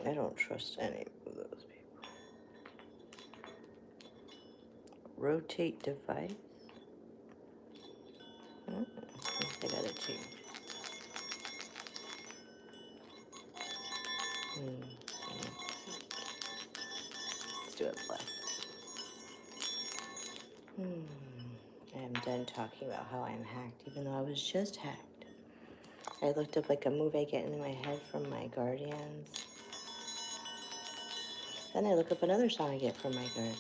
I don't trust any of those people. Rotate device. I gotta change. Let's do it less. I am done talking about how I'm hacked, even though I was just hacked. I looked up like a movie I get in my head from my guardians. Then I look up another song I get from my guardian.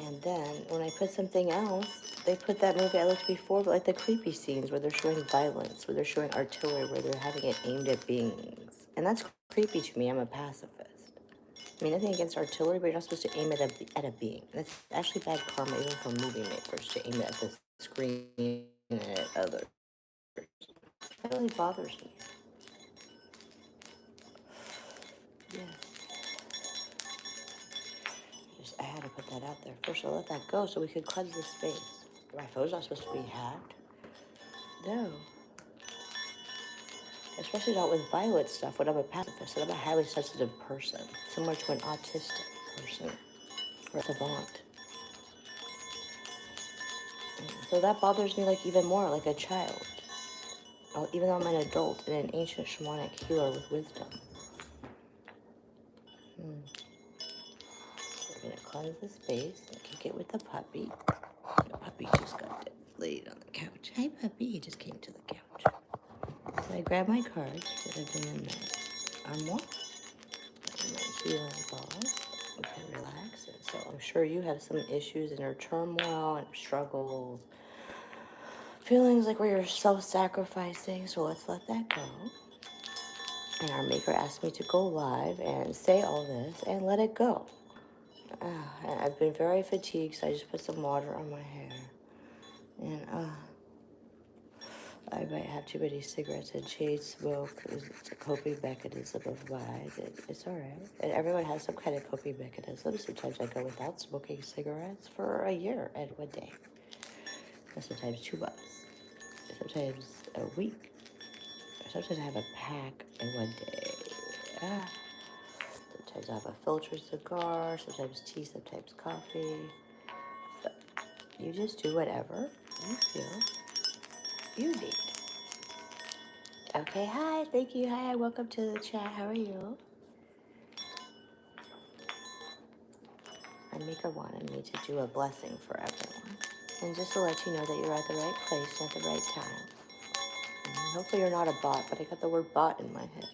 And then when I put something else, they put that movie I looked before, but like the creepy scenes where they're showing violence, where they're showing artillery, where they're having it aimed at beings. And that's creepy to me. I'm a pacifist. I mean, nothing against artillery, but you're not supposed to aim it at a being. That's actually bad karma, even for movie makers, to aim it at the screen and at others. That really bothers me. Yeah. I had to put that out there. First, I'll let that go so we could cleanse the space. My phone's not supposed to be hacked. No. Especially not with violent stuff when I'm a pacifist and I'm a highly sensitive person, similar to an autistic person or a savant. So that bothers me like even more, like a child. Even though I'm an adult and an ancient shamanic healer with wisdom. We're gonna cleanse the space and kick it with the puppy. The puppy just got laid on the couch. Hi puppy, he just came to the couch. So I grab my cards that have been in my armoire. And my healing balls. We can relax. And so I'm sure you have some issues in your turmoil and struggles. Feelings like where you're self-sacrificing, so let's let that go. And our maker asked me to go live and say all this and let it go. I've been very fatigued, so I just put some water on my hair. And I might have too many cigarettes and chain smoke. It's a coping mechanism of mine. It's all right. And everyone has some kind of coping mechanism. Sometimes I go without smoking cigarettes for a year and one day. And sometimes 2 months. Sometimes a week. Sometimes I have a pack in one day. Sometimes I have a filtered cigar. Sometimes tea. Sometimes coffee. But you just do whatever you feel you need. Okay, hi, thank you. Hi, welcome to the chat. How are you? My maker wanted me to do a blessing for everyone. And just to let you know that you're at the right place at the right time. And hopefully you're not a bot, but I got the word bot in my head.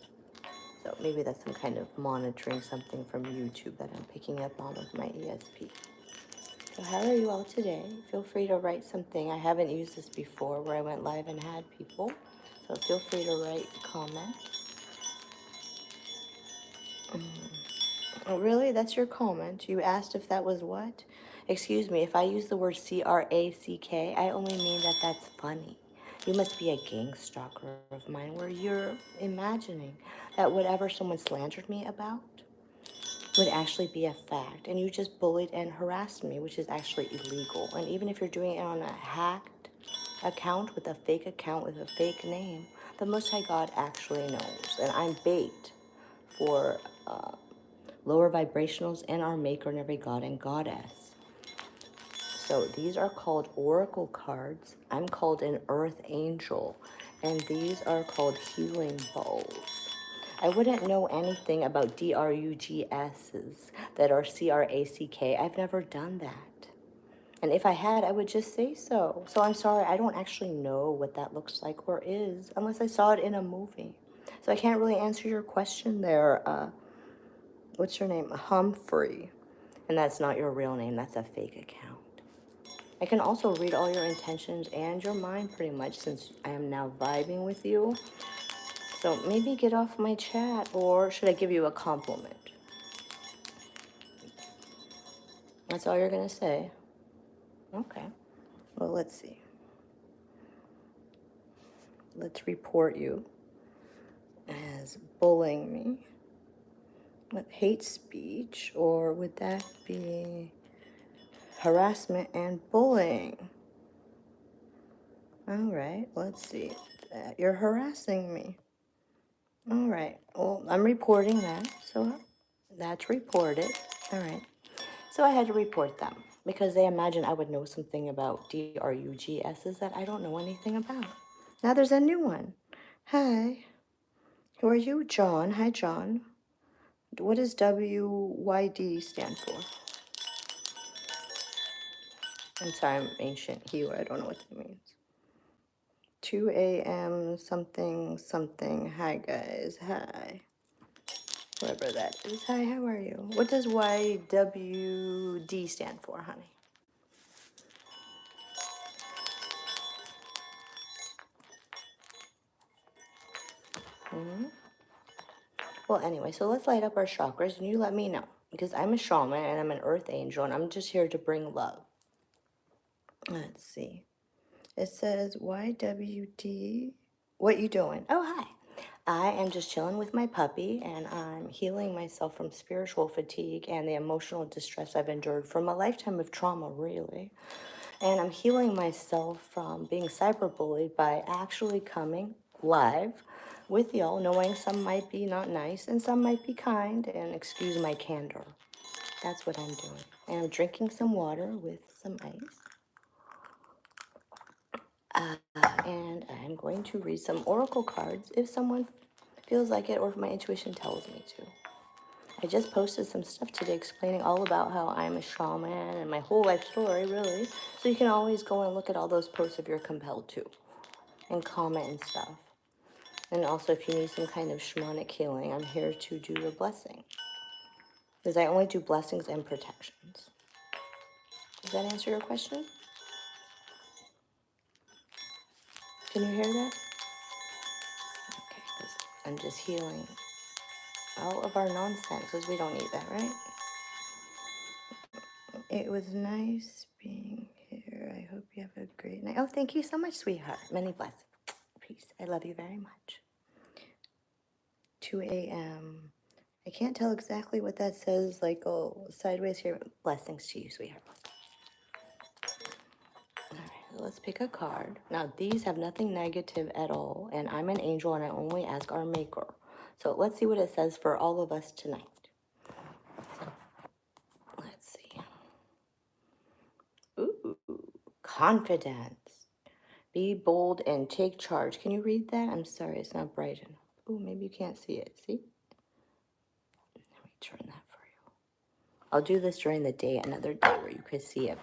So maybe that's some kind of monitoring something from YouTube that I'm picking up on with my ESP. So how are you all today? Feel free to write something. I haven't used this before where I went live and had people. So feel free to write a comment. Oh, really? That's your comment? You asked if that was what? Excuse me, if I use the word C-R-A-C-K, I only mean that that's funny. You must be a gang stalker of mine where you're imagining that whatever someone slandered me about would actually be a fact. And you just bullied and harassed me, which is actually illegal. And even if you're doing it on a hacked account with a fake account with a fake name, the Most High God actually knows. And I'm bait for lower vibrationals and our maker and every god and goddess. So these are called oracle cards. I'm called an earth angel. And these are called healing bowls. I wouldn't know anything about DRUGSs that are CRACK. I've never done that. And if I had, I would just say so. So I'm sorry, I don't actually know what that looks like or is, unless I saw it in a movie. So I can't really answer your question there. What's your name? Humphrey. And that's not your real name, that's a fake account. I can also read all your intentions and your mind pretty much since I am now vibing with you. So maybe get off my chat, or should I give you a compliment? That's all you're gonna say? Okay. Well, let's see. Let's report you as bullying me. What, hate speech, or would that be harassment and bullying? All right, let's see. You're harassing me. All right. Well, I'm reporting that, so that's reported. All right. So I had to report them because they imagine I would know something about DRUGSs that I don't know anything about. Now there's a new one. Hi. Who are you? John. Hi, John. What does WYD stand for? I'm sorry, I'm ancient Hebrew. I don't know what that means. 2 a.m. something something. Hi, guys. Hi. Whoever that is. Hi, how are you? What does YWD stand for, honey? Well, anyway, so let's light up our chakras and you let me know because I'm a shaman and I'm an earth angel and I'm just here to bring love. Let's see. It says YWD. What you doing? Oh, hi. I am just chilling with my puppy and I'm healing myself from spiritual fatigue and the emotional distress I've endured from a lifetime of trauma, really. And I'm healing myself from being cyberbullied by actually coming live with y'all, knowing some might be not nice and some might be kind, and excuse my candor. That's what I'm doing. And I'm drinking some water with some ice. And I'm going to read some oracle cards if someone feels like it or if my intuition tells me to. I just posted some stuff today explaining all about how I'm a shaman and my whole life story, really. So you can always go and look at all those posts if you're compelled to and comment and stuff. And also, if you need some kind of shamanic healing, I'm here to do the blessing. Because I only do blessings and protections. Does that answer your question? Can you hear that? Okay, because I'm just healing all of our nonsense because we don't need that, right? It was nice being here. I hope you have a great night. Oh, thank you so much, sweetheart. Many blessings. Peace. I love you very much. 2 a.m. I can't tell exactly what that says, like, oh, sideways here. Blessings to you, sweetheart. All right, let's pick a card. Now, these have nothing negative at all, and I'm an angel, and I only ask our maker. So let's see what it says for all of us tonight. So, let's see. Ooh, confidence. Be bold and take charge. Can you read that? I'm sorry, it's not bright enough. Ooh, maybe you can't see it. See? Let me turn that for you. I'll do this during the day, another day where you could see it.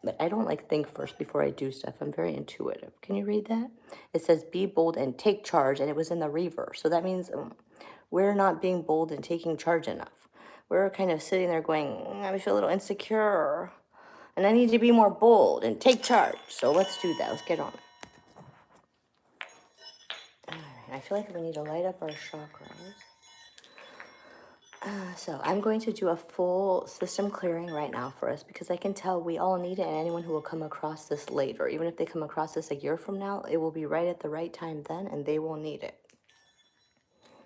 But I don't like think first before I do stuff. I'm very intuitive. Can you read that? It says be bold and take charge, and it was in the reverse. So that means we're not being bold and taking charge enough. We're kind of sitting there going, I feel a little insecure, and I need to be more bold and take charge. So let's do that. Let's get on it. All right. I feel like we need to light up our chakras. So I'm going to do a full system clearing right now for us because I can tell we all need it, and anyone who will come across this later, even if they come across this a year from now, it will be right at the right time then, and they will need it.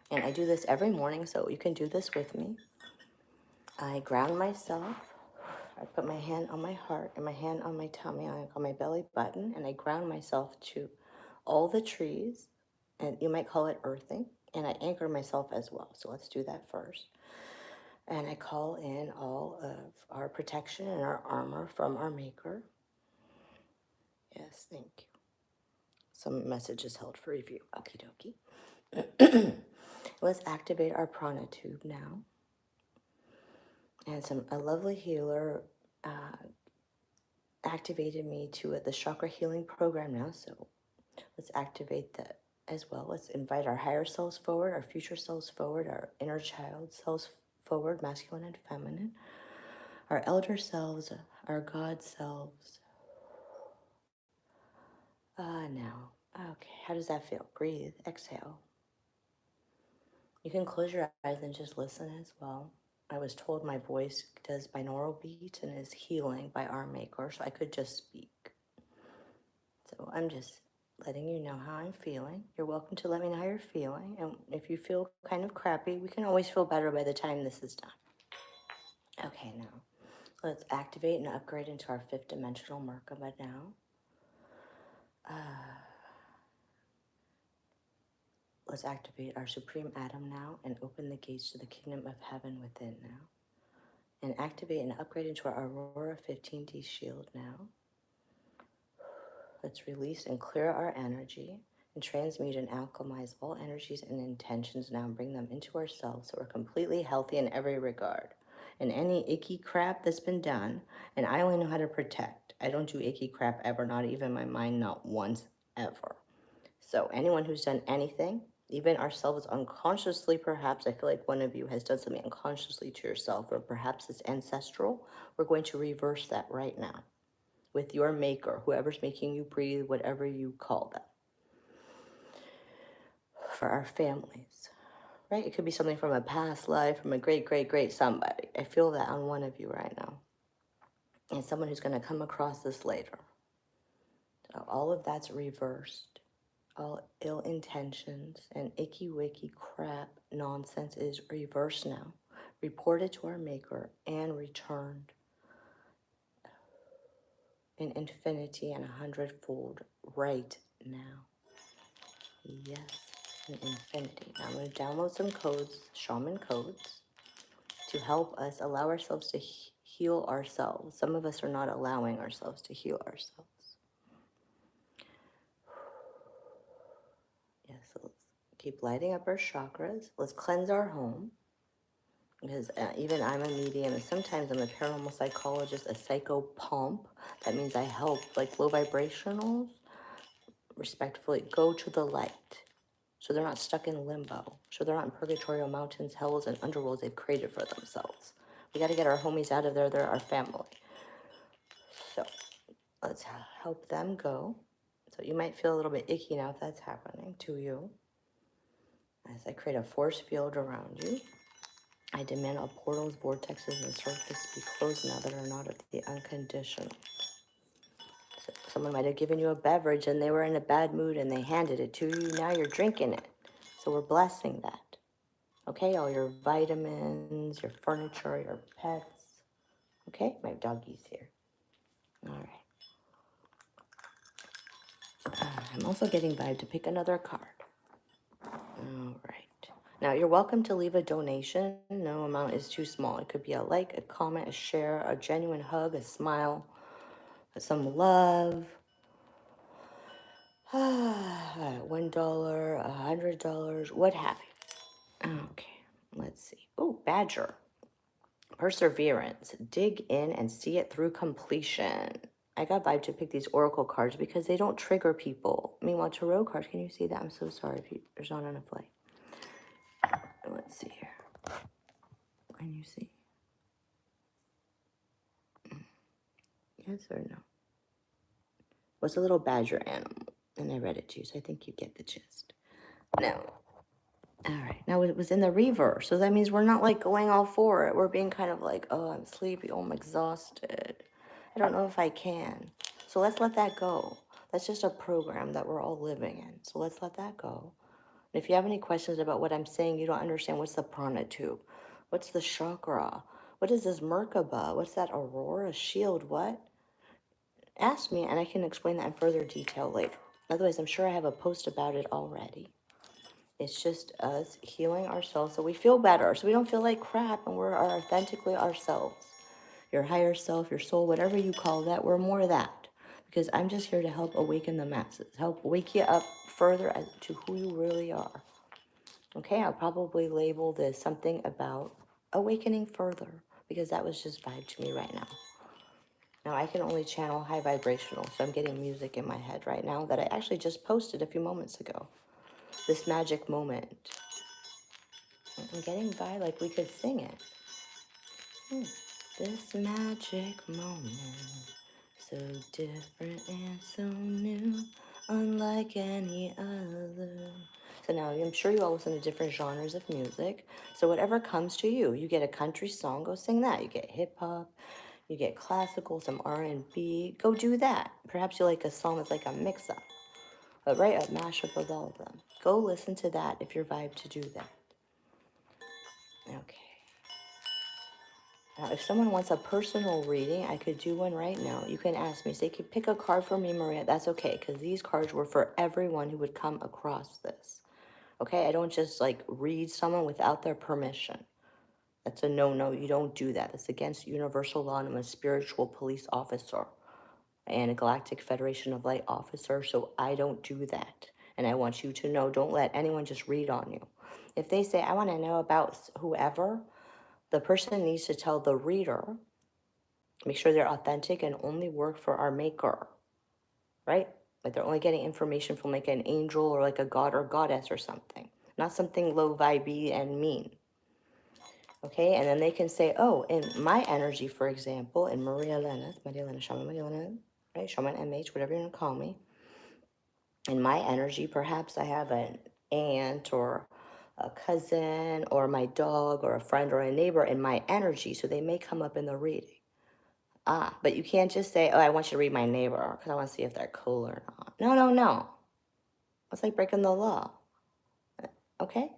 And I do this every morning, so you can do this with me. I ground myself. I put my hand on my heart and my hand on my tummy, on my belly button, and I ground myself to all the trees, and you might call it earthing, and I anchor myself as well. So let's do that first. And I call in all of our protection and our armor from our maker. Yes, thank you. Some messages held for review. Okie dokie. Let's activate our prana tube now. And a lovely healer activated me to the chakra healing program now. So let's activate that as well. Let's invite our higher selves forward, our future selves forward, our inner child selves forward, masculine and feminine, our elder selves, our God selves. Now. Okay, how does that feel? Breathe, exhale. You can close your eyes and just listen as well. I was told my voice does binaural beat and is healing by our maker, so I could just speak. So I'm just letting you know how I'm feeling. You're welcome to let me know how you're feeling. And if you feel kind of crappy, we can always feel better by the time this is done. Okay, now let's activate and upgrade into our 5th dimensional Merkaba now. Let's activate our supreme atom now and open the gates to the kingdom of heaven within now. And activate and upgrade into our Aurora 15D shield now. Let's release and clear our energy and transmute and alchemize all energies and intentions now and bring them into ourselves so we're completely healthy in every regard. And any icky crap that's been done, and I only know how to protect. I don't do icky crap ever, not even my mind, not once ever. So anyone who's done anything, even ourselves unconsciously perhaps, I feel like one of you has done something unconsciously to yourself, or perhaps it's ancestral, we're going to reverse that right now with your maker, whoever's making you breathe, whatever you call them, for our families, right? It could be something from a past life, from a great, great, great somebody. I feel that on one of you right now. And someone who's going to come across this later. So all of that's reversed. All ill intentions and icky wicky crap nonsense is reversed now, reported to our maker, and returned in infinity and 100-fold right now. Yes, in infinity. Now I'm going to download some codes, shaman codes, to help us allow ourselves to heal ourselves. Some of us are not allowing ourselves to heal ourselves. Yes, so let's keep lighting up our chakras. Let's cleanse our home. Because even I'm a medium, and sometimes I'm a paranormal psychologist, a psychopomp. That means I help like low vibrationals respectfully go to the light. So they're not stuck in limbo. So they're not in purgatorial mountains, hells, and underworlds they've created for themselves. We got to get our homies out of there. They're our family. So let's help them go. So you might feel a little bit icky now if that's happening to you. As I create a force field around you, I demand all portals, vortexes, and circuits be closed now that are not of the unconditional. So someone might have given you a beverage and they were in a bad mood and they handed it to you. Now you're drinking it. So we're blessing that. Okay, all your vitamins, your furniture, your pets. Okay, my doggy's here. All right. I'm also getting vibe to pick another card. All right. Now, you're welcome to leave a donation. No amount is too small. It could be a like, a comment, a share, a genuine hug, a smile, some love. $1, $100, what have you. Okay, let's see. Oh, Badger. Perseverance. Dig in and see it through completion. I got vibe to pick these oracle cards because they don't trigger people. Meanwhile, tarot cards, can you see that? I'm so sorry if there's not enough light. Let's see here. Can you see? Yes or no? What's a little badger animal? And I read it to you, so I think you get the gist. No. All right. Now it was in the reverse, so that means we're not like going all for it. We're being kind of like, oh, I'm sleepy. Oh, I'm exhausted. I don't know if I can. So let's let that go. That's just a program that we're all living in. So let's let that go. And if you have any questions about what I'm saying, you don't understand, what's the prana tube? What's the chakra? What is this Merkaba? What's that aurora shield? What? Ask me and I can explain that in further detail later. Otherwise, I'm sure I have a post about it already. It's just us healing ourselves so we feel better, so we don't feel like crap, and we're authentically ourselves. Your higher self, your soul, whatever you call that, we're more of that. Because I'm just here to help awaken the masses, help wake you up further as to who you really are. Okay, I'll probably label this something about awakening further, because that was just vibe to me right now. Now, I can only channel high vibrational, so I'm getting music in my head right now that I actually just posted a few moments ago. This magic moment. I'm getting by like we could sing it. This magic moment, so different and so new, unlike any other. So now I'm sure you all listen to different genres of music. So whatever comes to you, you get a country song, go sing that. You get hip hop, you get classical, some R&B, go do that. Perhaps you like a song that's like a mix-up, but right, a mashup of all of them. Go listen to that if you're vibe to do that. Okay. Now, if someone wants a personal reading, I could do one right now. You can ask me. So they could pick a card for me, Maria. That's okay, because these cards were for everyone who would come across this. Okay, I don't just like read someone without their permission. That's a no-no. You don't do that. That's against universal law, and I'm a spiritual police officer and a Galactic Federation of Light officer, so I don't do that. And I want you to know, don't let anyone just read on you. If they say, I want to know about whoever, the person needs to tell the reader, make sure they're authentic and only work for our maker, right? Like they're only getting information from like an angel or like a god or goddess or something, not something low vibey and mean. Okay, and then they can say, oh, in my energy, for example, in Maria Elena, Shaman Maria Elena, right? Shaman MH, whatever you want to call me. In my energy, perhaps I have an aunt or a cousin or my dog or a friend or a neighbor in my energy, so they may come up in the reading. But you can't just say, oh, I want you to read my neighbor because I want to see if they're cool or not. No, no, no. It's like breaking the law. Okay?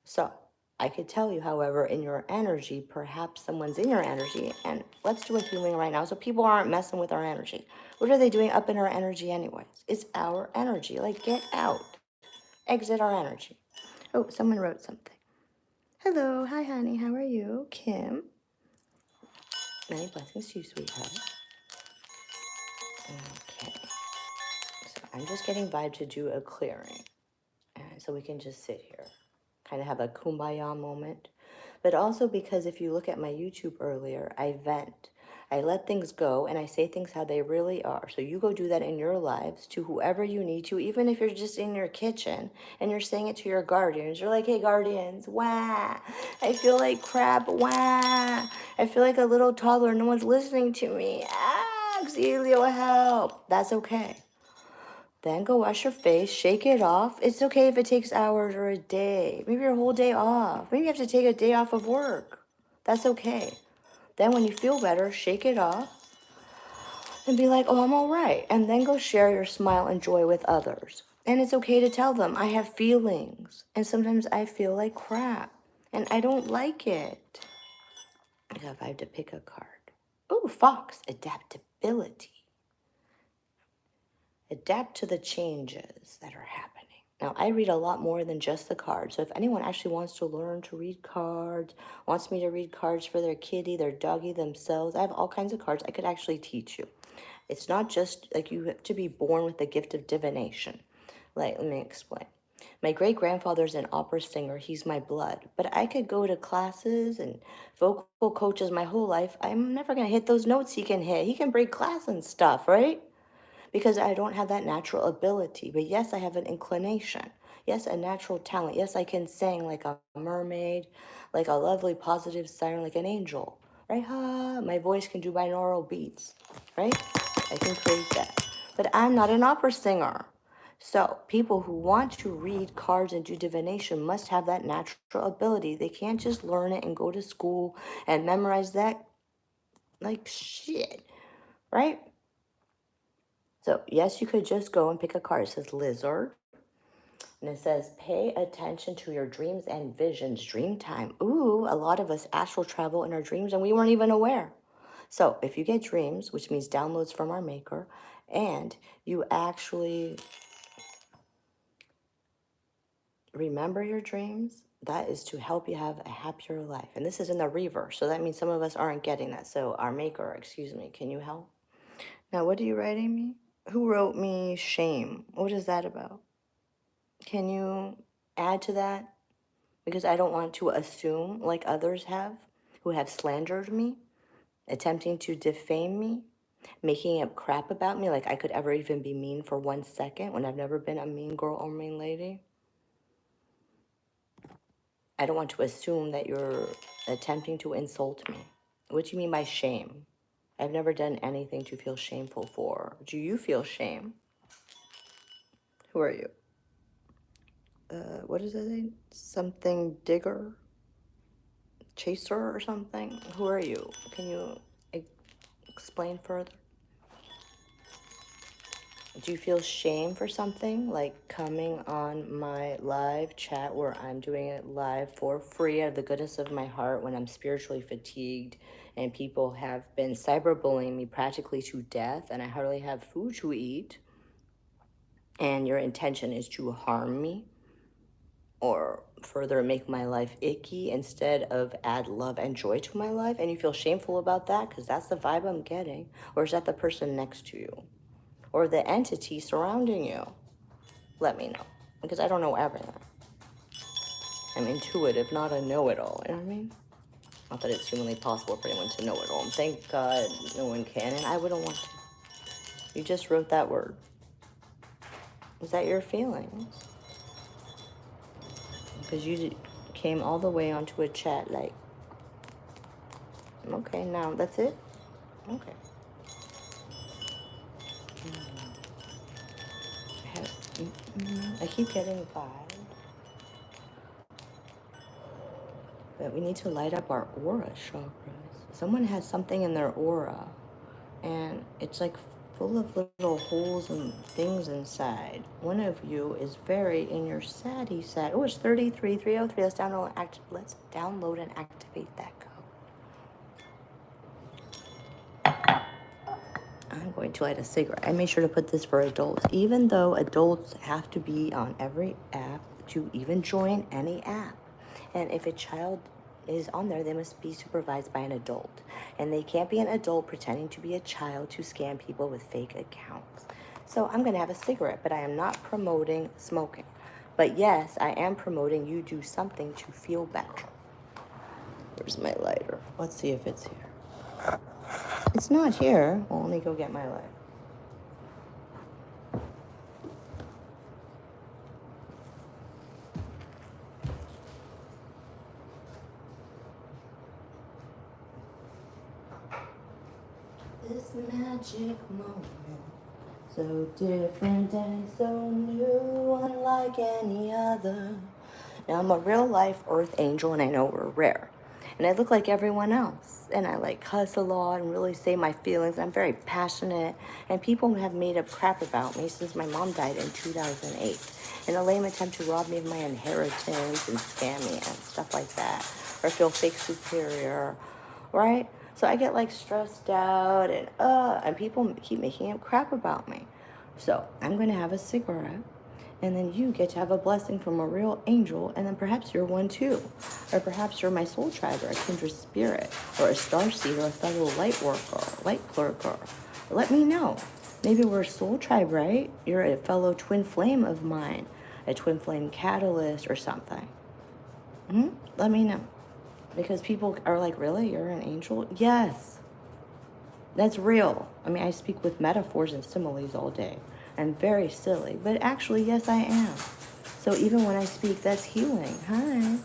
So I could tell you, however, in your energy, perhaps someone's in your energy, and let's do a healing right now so people aren't messing with our energy. What are they doing up in our energy anyways? It's our energy. Like, get out. Exit our energy. Oh, someone wrote something. Hello, hi honey, how are you? Kim. Many blessings to you, sweetheart. Okay. So I'm just getting vibe to do a clearing. And so we can just sit here, kind of have a kumbaya moment. But also because if you look at my YouTube earlier, I vent. I let things go and I say things how they really are. So you go do that in your lives to whoever you need to, even if you're just in your kitchen and you're saying it to your guardians. You're like, hey, guardians, wah. I feel like crap, wah. I feel like a little toddler. No one's listening to me. Auxilio, help. That's okay. Then go wash your face, shake it off. It's okay if it takes hours or a day, maybe your whole day off. Maybe you have to take a day off of work. That's okay. Then when you feel better, shake it off and be like, oh, I'm all right. And then go share your smile and joy with others. And it's okay to tell them, I have feelings. And sometimes I feel like crap. And I don't like it. If I have to pick a card. Oh, Fox, adaptability. Adapt to the changes that are happening. Now, I read a lot more than just the cards. So if anyone actually wants to learn to read cards, wants me to read cards for their kitty, their doggy, themselves, I have all kinds of cards I could actually teach you. It's not just like you have to be born with the gift of divination. Like, let me explain. My great grandfather's an opera singer. He's my blood. But I could go to classes and vocal coaches my whole life. I'm never going to hit those notes he can hit. He can break glass and stuff, right? Because I don't have that natural ability. But yes, I have an inclination. Yes, a natural talent. Yes, I can sing like a mermaid, like a lovely positive siren, like an angel, right? Ha, my voice can do binaural beats, right? I can create that. But I'm not an opera singer. So people who want to read cards and do divination must have that natural ability. They can't just learn it and go to school and memorize that like shit, right? So, yes, you could just go and pick a card. It says lizard. And it says, pay attention to your dreams and visions. Dream time. Ooh, a lot of us astral travel in our dreams and we weren't even aware. So, if you get dreams, which means downloads from our maker, and you actually remember your dreams, that is to help you have a happier life. And this is in the reverse. So, that means some of us aren't getting that. So, our maker, excuse me, can you help? Now, what are you writing me? Who wrote me shame? What is that about? Can you add to that? Because I don't want to assume, like others have, who have slandered me, attempting to defame me, making up crap about me, like I could ever even be mean for 1 second when I've never been a mean girl or mean lady. I don't want to assume that you're attempting to insult me. What do you mean by shame? I've never done anything to feel shameful for. Do you feel shame? Who are you? What is it? Something digger? Chaser or something? Who are you? Can you explain further? Do you feel shame for something like coming on my live chat where I'm doing it live for free out of the goodness of my heart when I'm spiritually fatigued and people have been cyberbullying me practically to death and I hardly have food to eat and your intention is to harm me? or further make my life icky instead of add love and joy to my life, and you feel shameful about that because that's the vibe I'm getting, or is that the person next to you or the entity surrounding you? Let me know, because I don't know everything. I'm intuitive, not a know-it-all, you know what I mean? Not that it's humanly possible for anyone to know it all. Thank God no one can, and I wouldn't want to. You just wrote that word. Is that your feelings? Because you came all the way onto a chat like, okay, now that's it? Okay. I keep getting vibe that we need to light up our aura chakras. Someone has something in their aura, and it's like full of little holes and things inside. One of you is very in your saddy side. Oh, it's 33303. Let's download and activate that code. I'm going to light a cigarette. I made sure to put this for adults, even though adults have to be on every app to even join any app. And if a child is on there, they must be supervised by an adult. And they can't be an adult pretending to be a child to scam people with fake accounts. So I'm going to have a cigarette, but I am not promoting smoking. But yes, I am promoting you do something to feel better. Where's my lighter? Let's see if it's here. It's not here. Well, let me go get my lighter. This magic moment, so different and so new, unlike any other. Now I'm a real life earth angel, and I know we're rare. And I look like everyone else. And I like cuss a lot and really say my feelings. I'm very passionate. And people have made up crap about me since my mom died in 2008. In a lame attempt to rob me of my inheritance and scam me and stuff like that. Or feel fake superior, right? So I get like stressed out and people keep making up crap about me. So I'm going to have a cigarette, and then you get to have a blessing from a real angel, and then perhaps you're one too. Or perhaps you're my soul tribe, or a kindred spirit, or a starseed, or a fellow light worker, light clerker. Let me know. Maybe we're a soul tribe, right? You're a fellow twin flame of mine, a twin flame catalyst or something. Let me know. Because people are like, really? You're an angel? Yes. That's real. I mean, I speak with metaphors and similes all day. I'm very silly, but actually, yes, I am. So even when I speak, that's healing. Hi.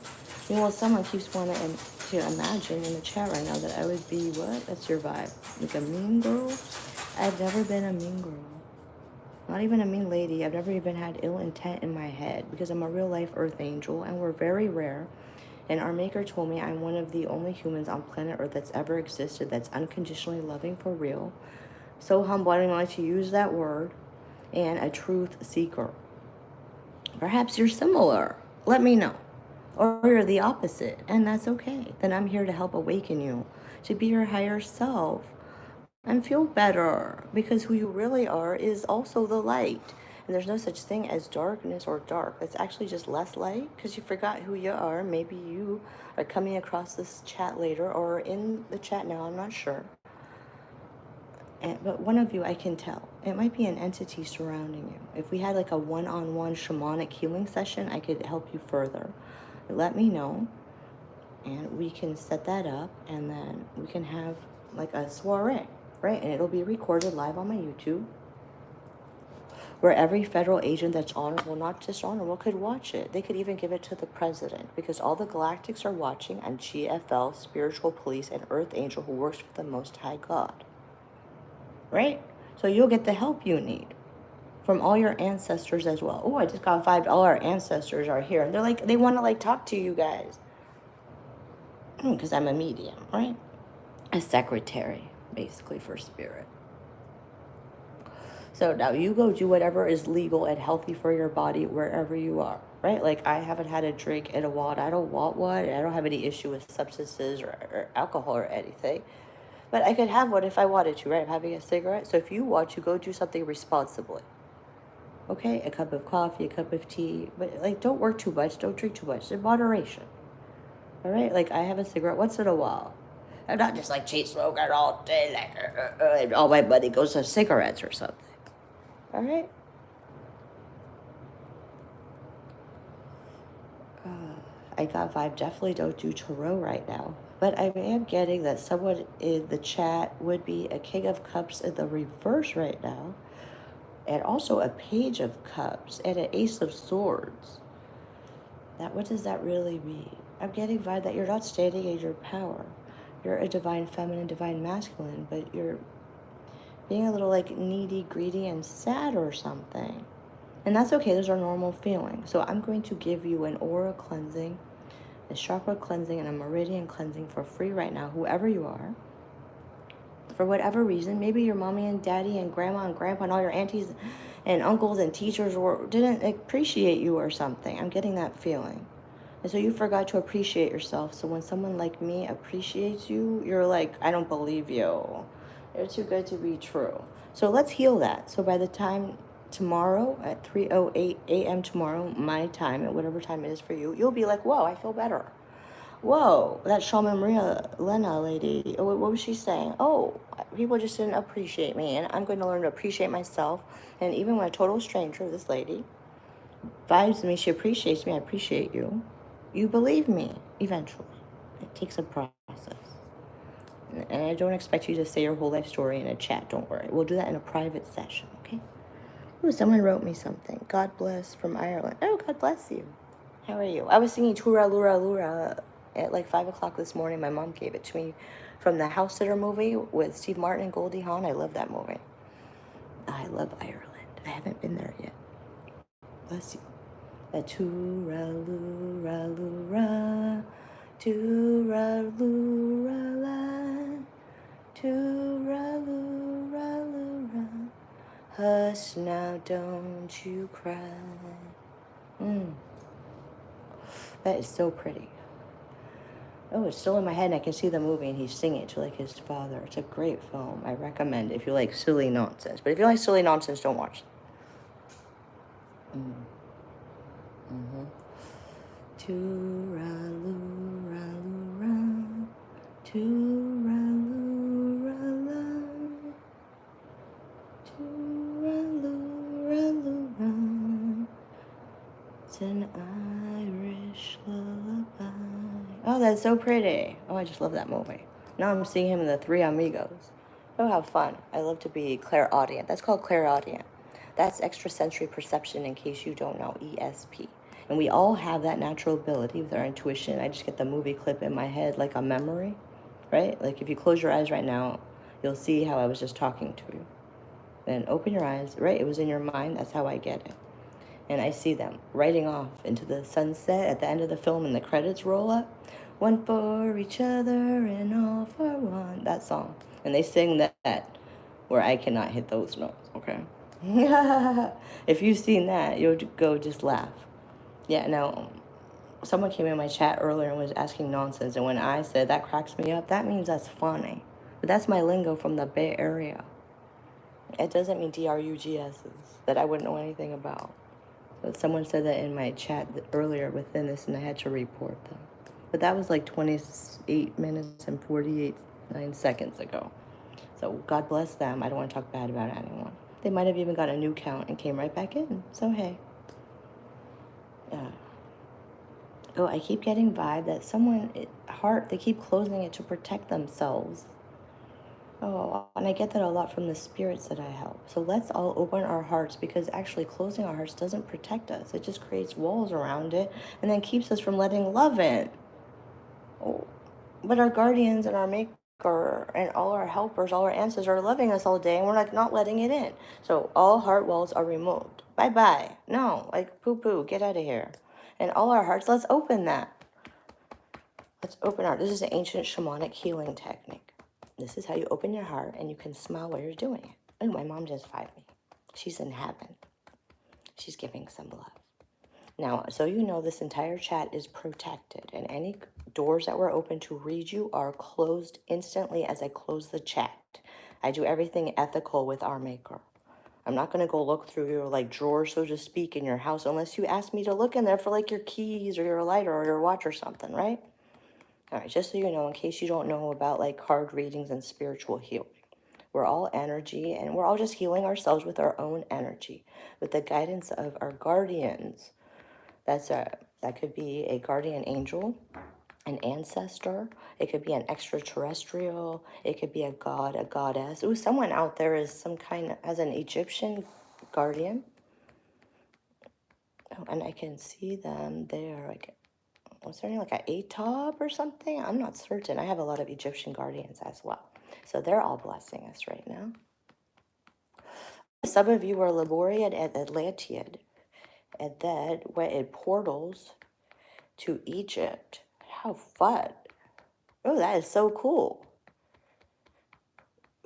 You know, someone keeps wanting to imagine in the chat right now that I would be, what? That's your vibe. Like a mean girl? I've never been a mean girl. Not even a mean lady. I've never even had ill intent in my head because I'm a real life earth angel and we're very rare. And our maker told me I'm one of the only humans on planet Earth that's ever existed that's unconditionally loving for real. So humble, I don't even like to use that word. And a truth seeker. Perhaps you're similar. Let me know. Or you're the opposite, and that's okay. Then I'm here to help awaken you to be your higher self and feel better, because who you really are is also the light. And there's no such thing as darkness or dark. That's actually just less light because you forgot who you are. Maybe you are coming across this chat later or in the chat now, I'm not sure. But one of you, I can tell. It might be an entity surrounding you. If we had like a one-on-one shamanic healing session, I could help you further. Let me know, and we can set that up, and then we can have like a soiree, right? And it'll be recorded live on my YouTube, where every federal agent that's honorable, not just honorable, could watch it. They could even give it to the president, because all the galactics are watching, and GFL, spiritual police, and earth angel who works for the Most High God. Right? So you'll get the help you need from all your ancestors as well. Oh, I just got vibed. All our ancestors are here. And they're like, they want to like talk to you guys. Because I'm a medium, right? A secretary, basically, for spirit. So now you go do whatever is legal and healthy for your body wherever you are, right? Like I haven't had a drink in a while. I don't want one. I don't have any issue with substances or alcohol or anything. But I could have one if I wanted to, right? I'm having a cigarette. So if you want to, go do something responsibly. Okay, a cup of coffee, a cup of tea, but like don't work too much, don't drink too much, in moderation. All right, like I have a cigarette once in a while. I'm not just like chain smoking all day, like and all my money goes to cigarettes or something. All right. I got vibe. Definitely don't do tarot right now. But I am getting that someone in the chat would be a King of Cups in the reverse right now, and also a Page of Cups and an Ace of Swords. That what does that really mean? I'm getting vibe that you're not standing in your power. You're a divine feminine, divine masculine, but you're being a little like needy, greedy, and sad or something. And that's okay, those are normal feelings. So I'm going to give you an aura cleansing, a chakra cleansing, and a meridian cleansing for free right now, whoever you are. For whatever reason, maybe your mommy and daddy and grandma and grandpa and all your aunties and uncles and teachers didn't appreciate you or something. I'm getting that feeling. And so you forgot to appreciate yourself. So when someone like me appreciates you, you're like, I don't believe you. You're too good to be true. So let's heal that. So by the time tomorrow at 3:08 a.m. tomorrow, my time, at whatever time it is for you, you'll be like, whoa, I feel better. Whoa, that shaman Maria Lena lady, what was she saying? Oh, people just didn't appreciate me, and I'm going to learn to appreciate myself. And even when a total stranger, this lady, vibes me, she appreciates me, I appreciate you. You believe me eventually. It takes a process. And I don't expect you to say your whole life story in a chat, don't worry. We'll do that in a private session, okay? Ooh, someone wrote me something. God bless from Ireland. Oh, God bless you. How are you? I was singing Tura Lura Lura at like 5 o'clock this morning. My mom gave it to me from the House Sitter movie with Steve Martin and Goldie Hawn. I love that movie. I love Ireland. I haven't been there yet. Bless you. Tura Lura Lura, Tura Lura La, Tura Lura Lura. Hush now, don't you cry. That is so pretty. Oh, it's still in my head, and I can see the movie, and he's singing it to like his father. It's a great film. I recommend it if you like silly nonsense. But if you like silly nonsense, don't watch it. Tooraloo-raloo-ra, tooraloo-ra-la, tooraloo-raloo-ra. It's an Irish lullaby. Oh, that's so pretty. Oh, I just love that movie. Now I'm seeing him in the Three Amigos. Oh, how fun. I love to be clairaudient. That's called clairaudient. That's extrasensory perception, in case you don't know, ESP. And we all have that natural ability with our intuition. I just get the movie clip in my head like a memory, right? Like if you close your eyes right now, you'll see how I was just talking to you. Then open your eyes, right? It was in your mind. That's how I get it. And I see them riding off into the sunset at the end of the film, and the credits roll up. One for each other and all for one. That song. And they sing that where I cannot hit those notes, okay? If you've seen that, you'll go just laugh. Yeah, now, someone came in my chat earlier and was asking nonsense, and when I said that cracks me up, that means that's funny. But that's my lingo from the Bay Area. It doesn't mean DRUGSs that I wouldn't know anything about. But someone said that in my chat earlier within this, and I had to report them. But that was like 28 minutes and 9 seconds ago. So God bless them. I don't want to talk bad about anyone. They might have even got a new count and came right back in. So hey. Yeah. Oh, I keep getting vibe that someone, they keep closing it to protect themselves. Oh, and I get that a lot from the spirits that I help. So let's all open our hearts, because actually closing our hearts doesn't protect us. It just creates walls around it and then keeps us from letting love in. Oh, but our guardians and our maker and all our helpers, all our ancestors are loving us all day, and we're like not letting it in. So all heart walls are removed. Bye-bye. No, like poo-poo, get out of here. And all our hearts, let's open that. Let's open our, this is an ancient shamanic healing technique. This is how you open your heart, and you can smile while you're doing it. Oh, my mom just vibed me. She's in heaven. She's giving some love. Now, so you know, this entire chat is protected, and any doors that were open to read you are closed instantly as I close the chat. I do everything ethical with our maker. I'm not going to go look through your like drawer, so to speak, in your house unless you ask me to look in there for like your keys or your lighter or your watch or something, right? All right, just so you know, in case you don't know about like card readings and spiritual healing. We're all energy and we're all just healing ourselves with our own energy, with the guidance of our guardians. That could be a guardian angel, an ancestor. It could be an extraterrestrial. It could be a god, a goddess. Ooh, someone out there is some kind of, as an Egyptian guardian. Oh, and I can see them there. Like, what's their name? Like a Atob or something? I'm not certain. I have a lot of Egyptian guardians as well. So they're all blessing us right now. Some of you are Laboriad at Atlanteid, and then went in portals to Egypt. How fun. Oh, that is so cool.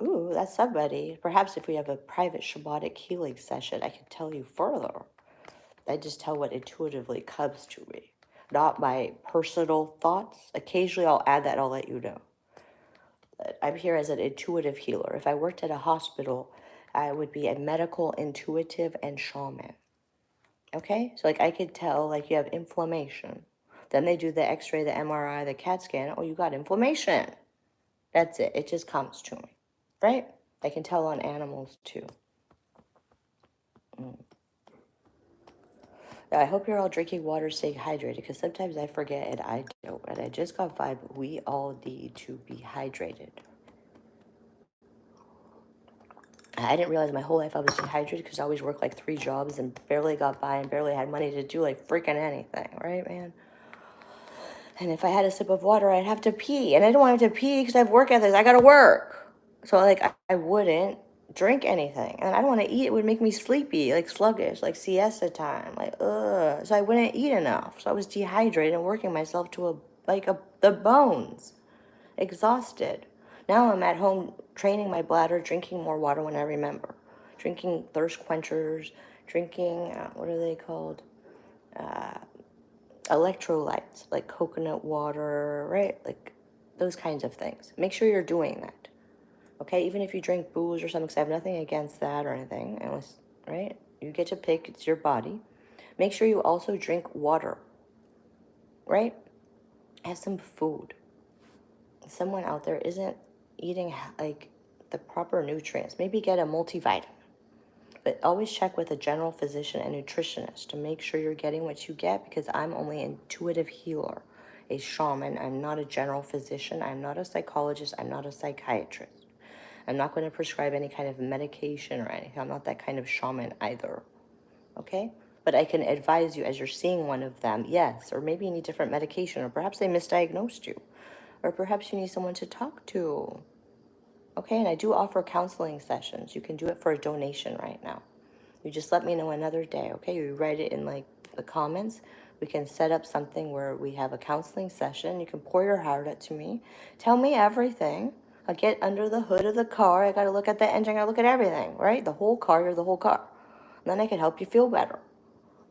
Ooh, that's somebody. Perhaps if we have a private shamanic healing session, I can tell you further. I just tell what intuitively comes to me, not my personal thoughts. Occasionally I'll add that and I'll let you know. I'm here as an intuitive healer. If I worked at a hospital, I would be a medical intuitive and shaman. Okay? So like I could tell like you have inflammation. Then they do the x-ray, the MRI, the CAT scan. Oh, you got inflammation. That's it. It just comes to me. Right? I can tell on animals too. I hope you're all drinking water, staying hydrated, because sometimes I forget and I don't. And I just got 5. We all need to be hydrated. I didn't realize my whole life I was dehydrated because I always worked like 3 jobs and barely got by and barely had money to do like freaking anything, right, man? And if I had a sip of water, I'd have to pee. And I don't want to pee because I have work ethics. I got to work. So, like, I wouldn't drink anything. And I don't want to eat. It would make me sleepy, like sluggish, like siesta time. Like, ugh. So I wouldn't eat enough. So I was dehydrated and working myself to the bones. Exhausted. Now I'm at home training my bladder, drinking more water when I remember. Drinking thirst quenchers, drinking, what are they called? Electrolytes, like coconut water, right? Like those kinds of things. Make sure you're doing that. Okay, even if you drink booze or something, because I have nothing against that or anything, unless, right? You get to pick, it's your body. Make sure you also drink water, right? Have some food. Someone out there isn't eating like the proper nutrients. Maybe get a multivitamin. But always check with a general physician and nutritionist to make sure you're getting what you get, because I'm only an intuitive healer, a shaman. I'm not a general physician. I'm not a psychologist. I'm not a psychiatrist. I'm not going to prescribe any kind of medication or anything. I'm not that kind of shaman either. Okay? But I can advise you as you're seeing one of them, yes, or maybe you need different medication, or perhaps they misdiagnosed you, or perhaps you need someone to talk to. Okay, and I do offer counseling sessions. You can do it for a donation right now. You just let me know another day, okay? You write it in like the comments. We can set up something where we have a counseling session. You can pour your heart out to me. Tell me everything. I'll get under the hood of the car. I got to look at the engine. I got to look at everything, right? The whole car, you're the whole car. And then I can help you feel better.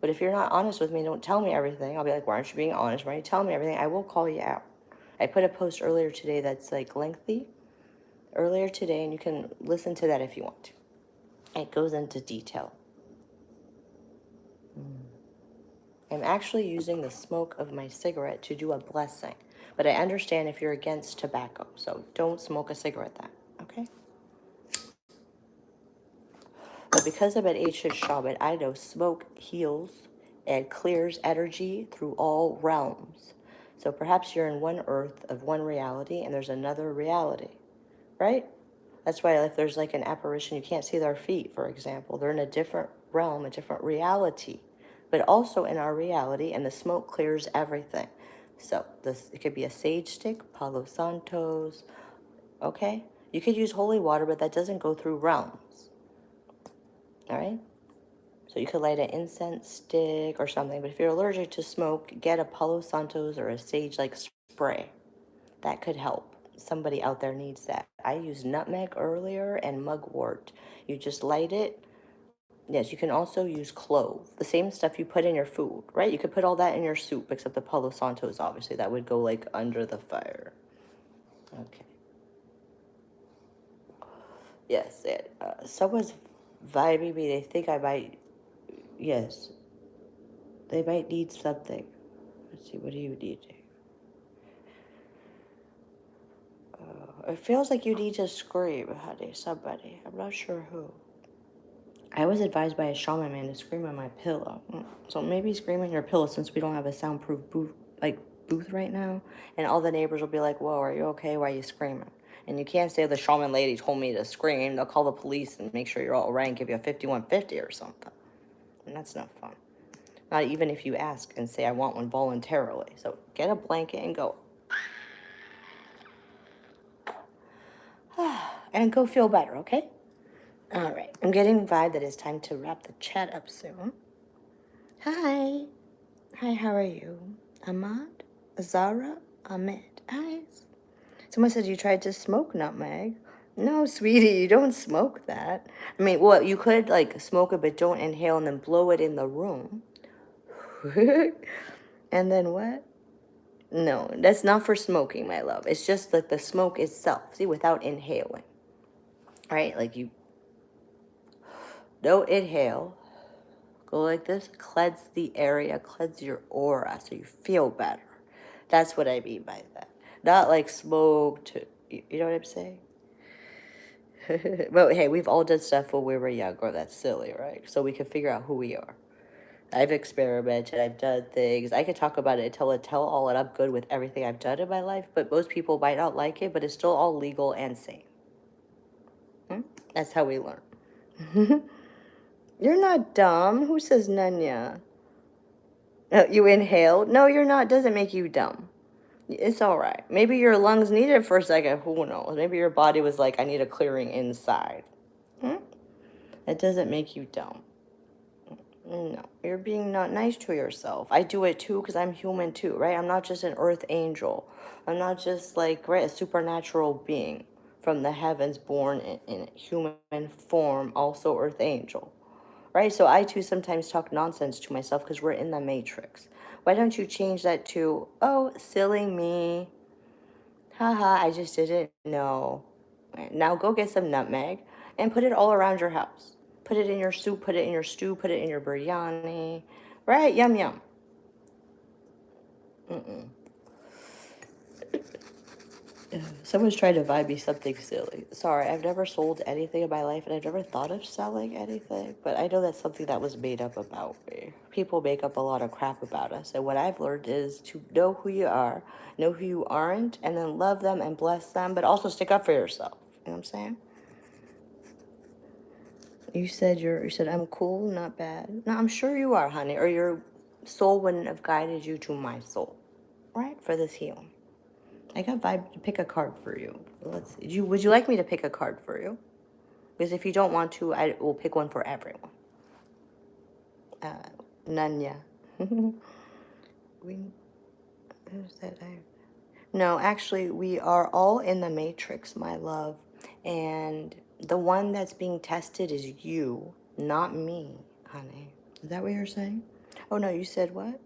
But if you're not honest with me, don't tell me everything. I'll be like, why aren't you being honest? Why aren't you telling me everything? I will call you out. I put a post earlier today that's like lengthy. Earlier today, and you can listen to that if you want to. It goes into detail. I'm actually using the smoke of my cigarette to do a blessing. But I understand if you're against tobacco, so don't smoke a cigarette then, okay? But because I'm an ancient shaman, I know smoke heals and clears energy through all realms. So perhaps you're in one earth of one reality and there's another reality, right? That's why if there's like an apparition, you can't see their feet, for example. They're in a different realm, a different reality, but also in our reality, and the smoke clears everything. So it could be a sage stick, Palo Santos, okay? You could use holy water, but that doesn't go through realms, all right? So you could light an incense stick or something, but if you're allergic to smoke, get a Palo Santos or a sage-like spray. That could help. Somebody out there needs that. I used nutmeg earlier and mugwort. You just light it. Yes, you can also use clove, the same stuff you put in your food, right? You could put all that in your soup, except the Palo Santos, obviously. That would go like under the fire. Okay. Yes, someone's vibing me. They think I might, yes, they might need something. Let's see, what do you need? It feels like you need to scream, honey, somebody. I'm not sure who. I was advised by a shaman man to scream on my pillow. So maybe scream on your pillow since we don't have a soundproof booth right now. And all the neighbors will be like, whoa, are you okay? Why are you screaming? And you can't say the shaman lady told me to scream. They'll call the police and make sure you're all right and give you a 5150 or something. And that's not fun. Not even if you ask and say, I want one voluntarily. So get a blanket and go. And go feel better, okay? All right. I'm getting the vibe that it's time to wrap the chat up soon. Hi. Hi, how are you? Ahmad? Zara? Ahmed. Hi. Someone said you tried to smoke nutmeg. No, sweetie, you don't smoke that. I mean, well, you could, like, smoke it, but don't inhale and then blow it in the room. And then what? No, that's not for smoking, my love. It's just like the smoke itself. See, without inhaling. Right? Like you don't inhale. Go like this. Cleanse the area. Cleanse your aura so you feel better. That's what I mean by that. Not like smoke to, you know what I'm saying? But hey, we've all done stuff when we were younger that's silly, right? So we can figure out who we are. I've experimented, I've done things. I could talk about it tell all, and I'm good with everything I've done in my life, but most people might not like it, but it's still all legal and sane. That's how we learn. You're not dumb. Who says Nanya? You inhaled? No, you're not. Doesn't make you dumb. It's all right. Maybe your lungs needed it for a second. Who knows? Maybe your body was like, I need a clearing inside. It doesn't make you dumb. No, you're being not nice to yourself. I do it too because I'm human too, right? I'm not just an earth angel. I'm not just like, right, a supernatural being from the heavens born in human form, also earth angel, right? So I too sometimes talk nonsense to myself because we're in the matrix. Why don't you change that to, oh, silly me. Haha, I just didn't know. Now go get some nutmeg and put it all around your house. Put it in your soup, put it in your stew, put it in your biryani. Right? Yum, yum. Someone's trying to vibe me something silly. Sorry, I've never sold anything in my life, and I've never thought of selling anything, but I know that's something that was made up about me. People make up a lot of crap about us, and what I've learned is to know who you are, know who you aren't, and then love them and bless them, but also stick up for yourself. You know what I'm saying? You said I'm cool, not bad. No, I'm sure you are, honey, or your soul wouldn't have guided you to my soul, right? For this healing. I got vibe to pick a card for you. Let's see. Would you like me to pick a card for you? Because if you don't want to, I will pick one for everyone. Nanya. Who's that? No, actually, we are all in the matrix, my love. And the one that's being tested is you, not me, honey. Is that what you're saying? Oh, no, you said what?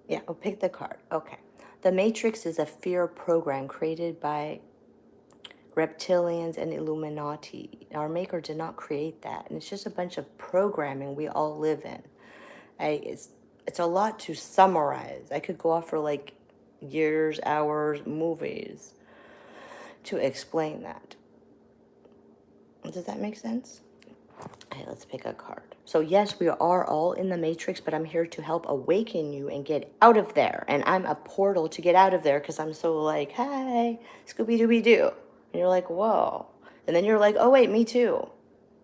Yeah, oh, pick the card. Okay. The Matrix is a fear program created by reptilians and Illuminati. Our maker did not create that. And it's just a bunch of programming we all live in. It's a lot to summarize. I could go off for like years, hours, movies to explain that. Does that make sense? Okay, let's pick a card. So yes, we are all in the matrix, but I'm here to help awaken you and get out of there. And I'm a portal to get out of there because I'm so like, hi, Scooby-Dooby-Doo. And you're like, whoa. And then you're like, oh, wait, me too.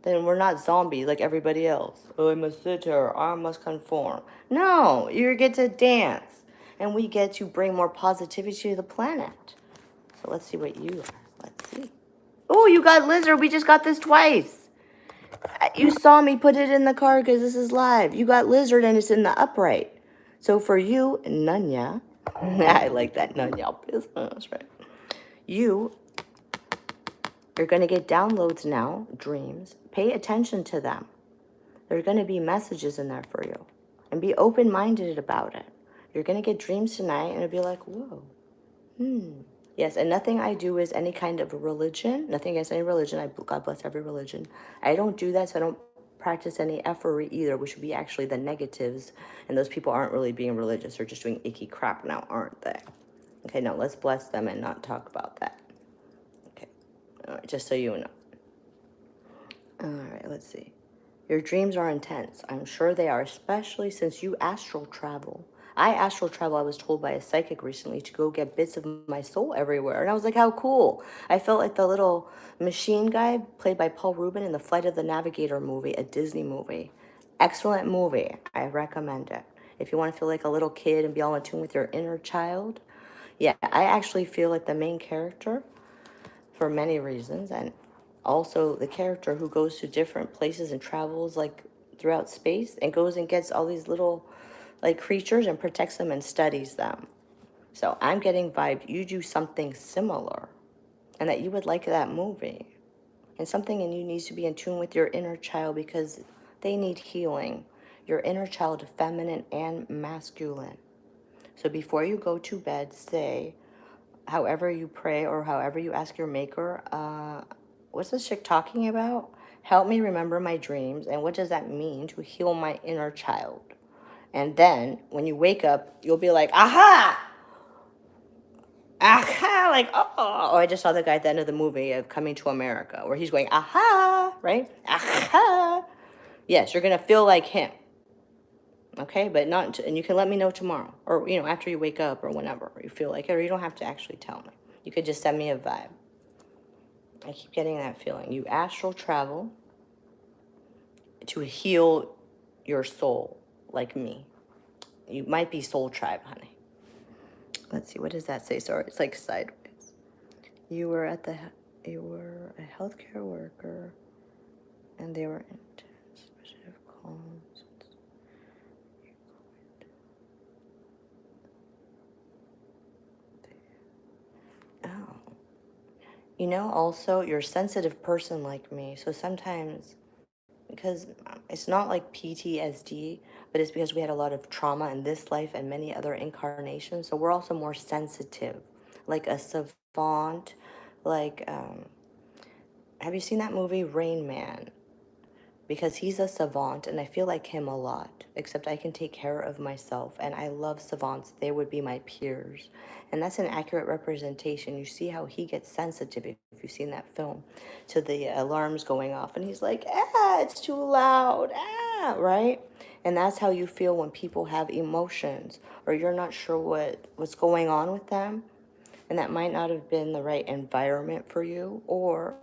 Then we're not zombies like everybody else. Oh, I must sit here. I must conform. No, you get to dance. And we get to bring more positivity to the planet. So let's see what you are. Let's see. Oh, you got lizard. We just got this twice. You saw me put it in the card because this is live. You got lizard and it's in the upright. So for you, Nunya, I like that Nunya business, right? You're going to get downloads now, dreams. Pay attention to them. There's going to be messages in there for you. And be open-minded about it. You're going to get dreams tonight and it'll be like, whoa. Yes, and nothing I do is any kind of religion. Nothing against any religion. God bless every religion. I don't do that, so I don't practice any effery either, which would be actually the negatives. And those people aren't really being religious. They're just doing icky crap now, aren't they? Okay, now let's bless them and not talk about that. Okay, all right, just so you know. All right, let's see. Your dreams are intense. I'm sure they are, especially since you astral travel. I astral travel, I was told by a psychic recently, to go get bits of my soul everywhere. And I was like, how cool. I felt like the little machine guy played by Paul Rubin in the Flight of the Navigator movie, a Disney movie. Excellent movie. I recommend it. If you want to feel like a little kid and be all in tune with your inner child. Yeah, I actually feel like the main character for many reasons, and also the character who goes to different places and travels like throughout space and goes and gets all these little like creatures and protects them and studies them. So I'm getting vibe you do something similar and that you would like that movie. And something in you needs to be in tune with your inner child because they need healing. Your inner child, feminine and masculine. So before you go to bed, say, however you pray or however you ask your maker, what's this chick talking about? Help me remember my dreams, and what does that mean to heal my inner child? And then when you wake up, you'll be like, aha! Aha! Like, oh, I just saw the guy at the end of the movie of Coming to America where he's going, aha, right? Aha! Yes, you're going to feel like him. Okay, but not, and you can let me know tomorrow or, after you wake up or whenever you feel like it, or you don't have to actually tell me. You could just send me a vibe. I keep getting that feeling. You astral travel to heal your soul, like me. You might be soul tribe, honey. Let's see, what does that say? Sorry, it's like sideways. You were a healthcare worker, and they were intense, especially calms. Oh, also, you're a sensitive person like me, so sometimes because it's not like PTSD, but it's because we had a lot of trauma in this life and many other incarnations. So we're also more sensitive, like a savant. Like, have you seen that movie Rain Man? Because he's a savant and I feel like him a lot, except I can take care of myself. And I love savants, they would be my peers. And that's an accurate representation. You see how he gets sensitive, if you've seen that film, to the alarms going off. And he's like, it's too loud, right? And that's how you feel when people have emotions or you're not sure what's going on with them. And that might not have been the right environment for you. Or,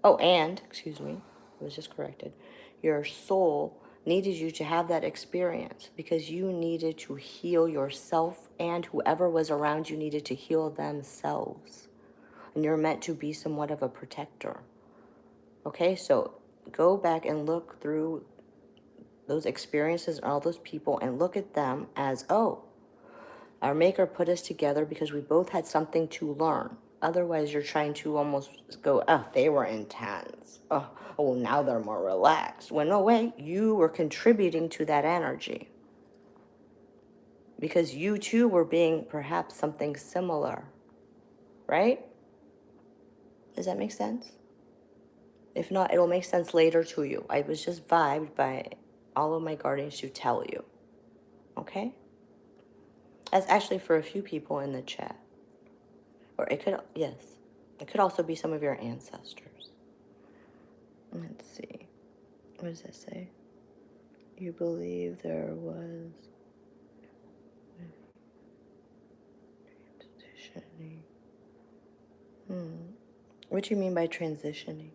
excuse me, I was just corrected. Your soul needed you to have that experience because you needed to heal yourself, and whoever was around you needed to heal themselves. And you're meant to be somewhat of a protector. Okay, so go back and look through those experiences and all those people and look at them as, our maker put us together because we both had something to learn. Otherwise, you're trying to almost go, they were intense. Well, now they're more relaxed. When no way, you were contributing to that energy. Because you too were being perhaps something similar. Right? Does that make sense? If not, it'll make sense later to you. I was just vibed by all of my guardians to tell you. Okay? That's actually for a few people in the chat. Or it could, yes, it could also be some of your ancestors. Let's see. What does that say? You believe there was transitioning. What do you mean by transitioning?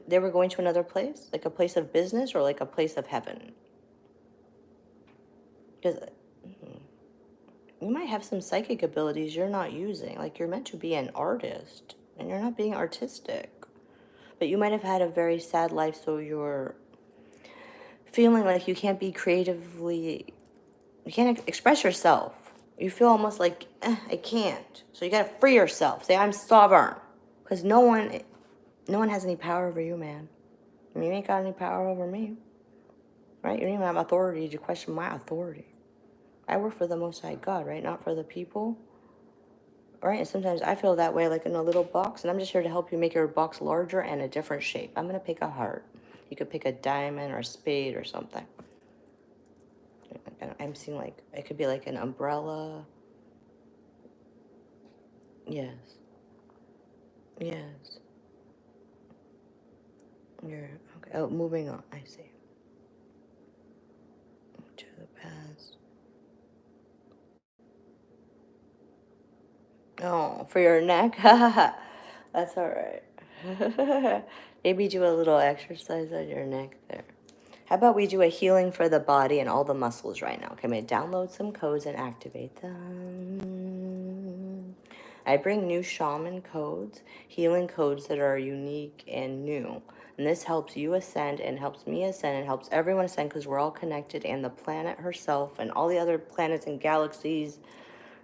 They were going to another place? Like a place of business or like a place of heaven? Because you might have some psychic abilities you're not using. Like you're meant to be an artist and you're not being artistic. But you might have had a very sad life, so you're feeling like you can't be creatively, you can't express yourself. You feel almost like, I can't. So you gotta free yourself. Say, I'm sovereign. Because no one has any power over you, man. I mean, you ain't got any power over me. Right? You don't even have authority to question my authority. I work for the Most High God, right? Not for the people, right? And sometimes I feel that way, like in a little box, and I'm just here to help you make your box larger and a different shape. I'm going to pick a heart. You could pick a diamond or a spade or something. I'm seeing like, it could be like an umbrella. Yes. Yes. Yeah. Okay. Oh, moving on. I see. To the past. Oh, for your neck? That's all right. Maybe do a little exercise on your neck there. How about we do a healing for the body and all the muscles right now? Okay, I'm going to download some codes and activate them. I bring new shaman codes, healing codes that are unique and new. And this helps you ascend and helps me ascend and helps everyone ascend because we're all connected and the planet herself and all the other planets and galaxies.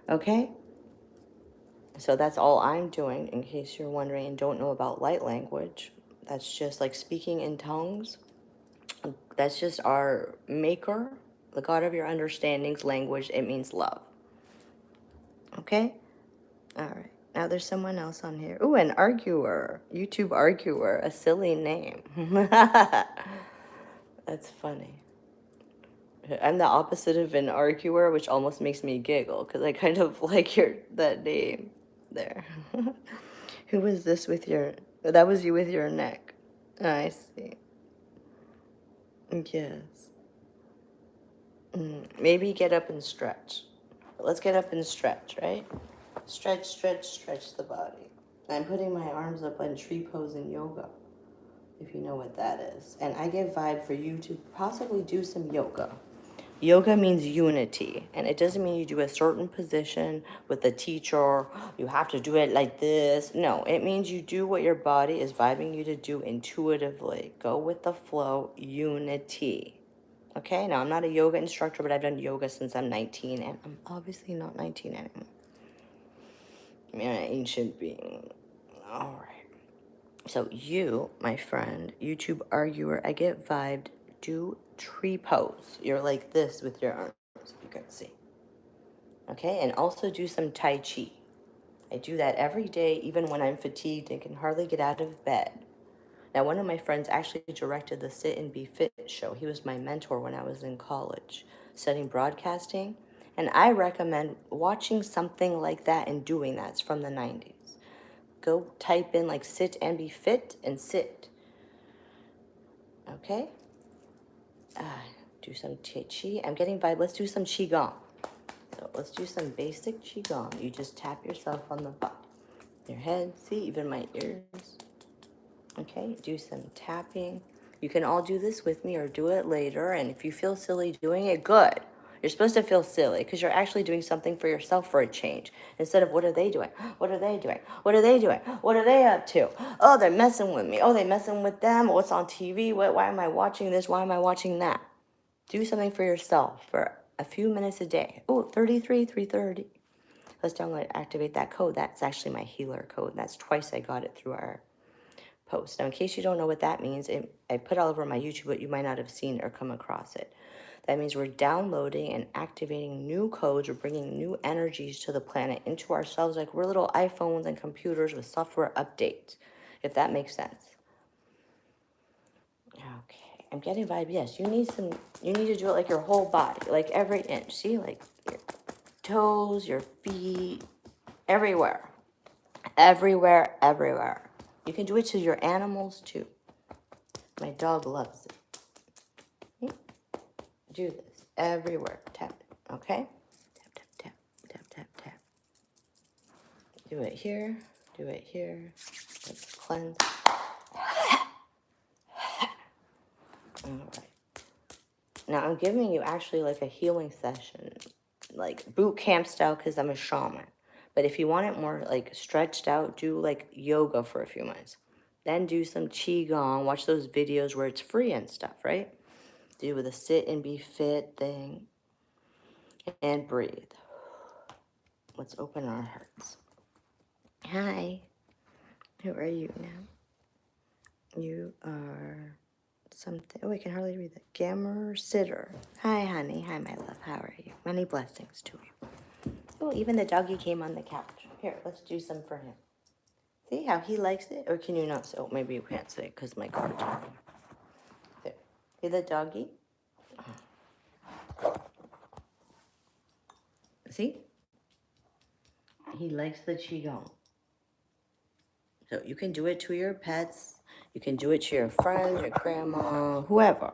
Okay? So that's all I'm doing in case you're wondering and don't know about light language. That's just like speaking in tongues. That's just our maker, the God of your understanding's language. It means love. Okay? All right. Now there's someone else on here. Ooh, an arguer. YouTube arguer. A silly name. That's funny. I'm the opposite of an arguer, which almost makes me giggle because I kind of like that name there. Who was this with your... That was you with your neck. I see. Yes. Maybe get up and stretch. Let's get up and stretch, right? Stretch, stretch, stretch the body. I'm putting my arms up on tree pose in yoga, if you know what that is. And I get vibe for you to possibly do some yoga. Yoga means unity, and it doesn't mean you do a certain position with the teacher. You have to do it like this. No, it means you do what your body is vibing you to do intuitively. Go with the flow, unity. Okay, now I'm not a yoga instructor, but I've done yoga since I'm 19, and I'm obviously not 19 anymore. I mean, an ancient being. All right. So you, my friend, YouTube arguer, I get vibed. Do tree pose. You're like this with your arms. You can see. Okay, and also do some Tai Chi. I do that every day, even when I'm fatigued and can hardly get out of bed. Now, one of my friends actually directed the Sit and Be Fit show. He was my mentor when I was in college, studying broadcasting. And I recommend watching something like that and doing that. It's from the 90s. Go type in like sit and be fit and sit. Okay? Do some Tai Chi. I'm getting vibe. Let's do some Qigong. So let's do some basic Qigong. You just tap yourself on the butt. Your head. See, even my ears. Okay, do some tapping. You can all do this with me or do it later. And if you feel silly doing it, good. You're supposed to feel silly because you're actually doing something for yourself for a change. Instead of what are they doing? What are they doing? What are they doing? What are they up to? Oh, they're messing with me. Oh, they're messing with them. What's on TV? Why am I watching this? Why am I watching that? Do something for yourself for a few minutes a day. Oh, 33, 330. Let's download, activate that code. That's actually my healer code. That's twice I got it through our post. Now, in case you don't know what that means, I put all over my YouTube, but you might not have seen or come across it. That means we're downloading and activating new codes. We're bringing new energies to the planet into ourselves, like we're little iPhones and computers with software updates, if that makes sense. Okay, I'm getting vibe. Yes, you need to do it like your whole body, like every inch. See, like your toes, your feet, everywhere. Everywhere, everywhere. You can do it to your animals too. My dog loves it. Do this everywhere. Tap it, okay? Tap, tap, tap, tap, tap, tap. Do it here. Do it here. Let's cleanse. All right. Now I'm giving you actually like a healing session, like boot camp style, because I'm a shaman. But if you want it more like stretched out, do like yoga for a few minutes. Then do some qigong. Watch those videos where it's free and stuff, right? Do with a sit and be fit thing. And breathe. Let's open our hearts. Hi. Who are you now? You are something. Oh, I can hardly read that. Gammer Sitter. Hi, honey. Hi, my love. How are you? Many blessings to you. Oh, even the doggy came on the couch. Here, let's do some for him. See how he likes it? Or can you not say? Oh, maybe you can't say it because my card's on. There. See the doggy? See? He likes the Qigong. So you can do it to your pets. You can do it to your friends, your grandma, whoever.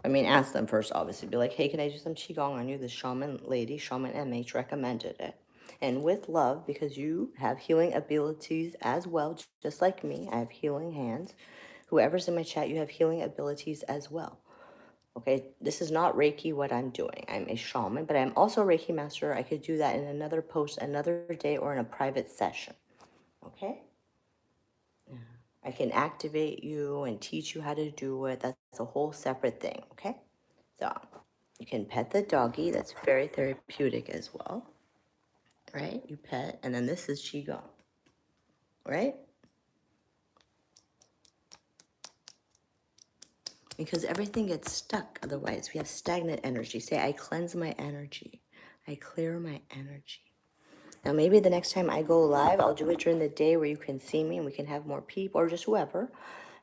I mean, ask them first, obviously. Be like, hey, can I do some Qigong on you? The shaman lady, Shaman MH, recommended it. And with love, because you have healing abilities as well, just like me. I have healing hands. Whoever's in my chat, you have healing abilities as well. Okay, this is not Reiki what I'm doing. I'm a shaman, but I'm also a Reiki master. I could do that in another post, another day, or in a private session. Okay? I can activate you and teach you how to do it. That's a whole separate thing, okay? So you can pet the doggy. That's very therapeutic as well, right? You pet, and then this is Qigong, right? Because everything gets stuck otherwise. We have stagnant energy. Say, I cleanse my energy. I clear my energy. Now, maybe the next time I go live, I'll do it during the day where you can see me and we can have more people or just whoever.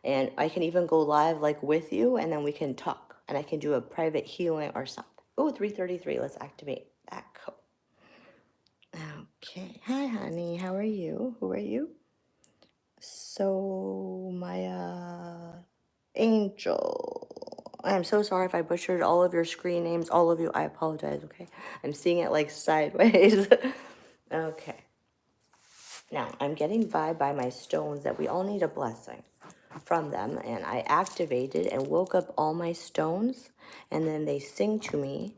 And I can even go live like with you and then we can talk. And I can do a private healing or something. Oh, 3:33. Let's activate that code. Okay. Hi, honey. How are you? Who are you? So, my angel. I'm so sorry if I butchered all of your screen names, all of you. I apologize, okay? I'm seeing it like sideways. Okay. Now, I'm getting vibe by my stones that we all need a blessing from them. And I activated and woke up all my stones. And then they sing to me.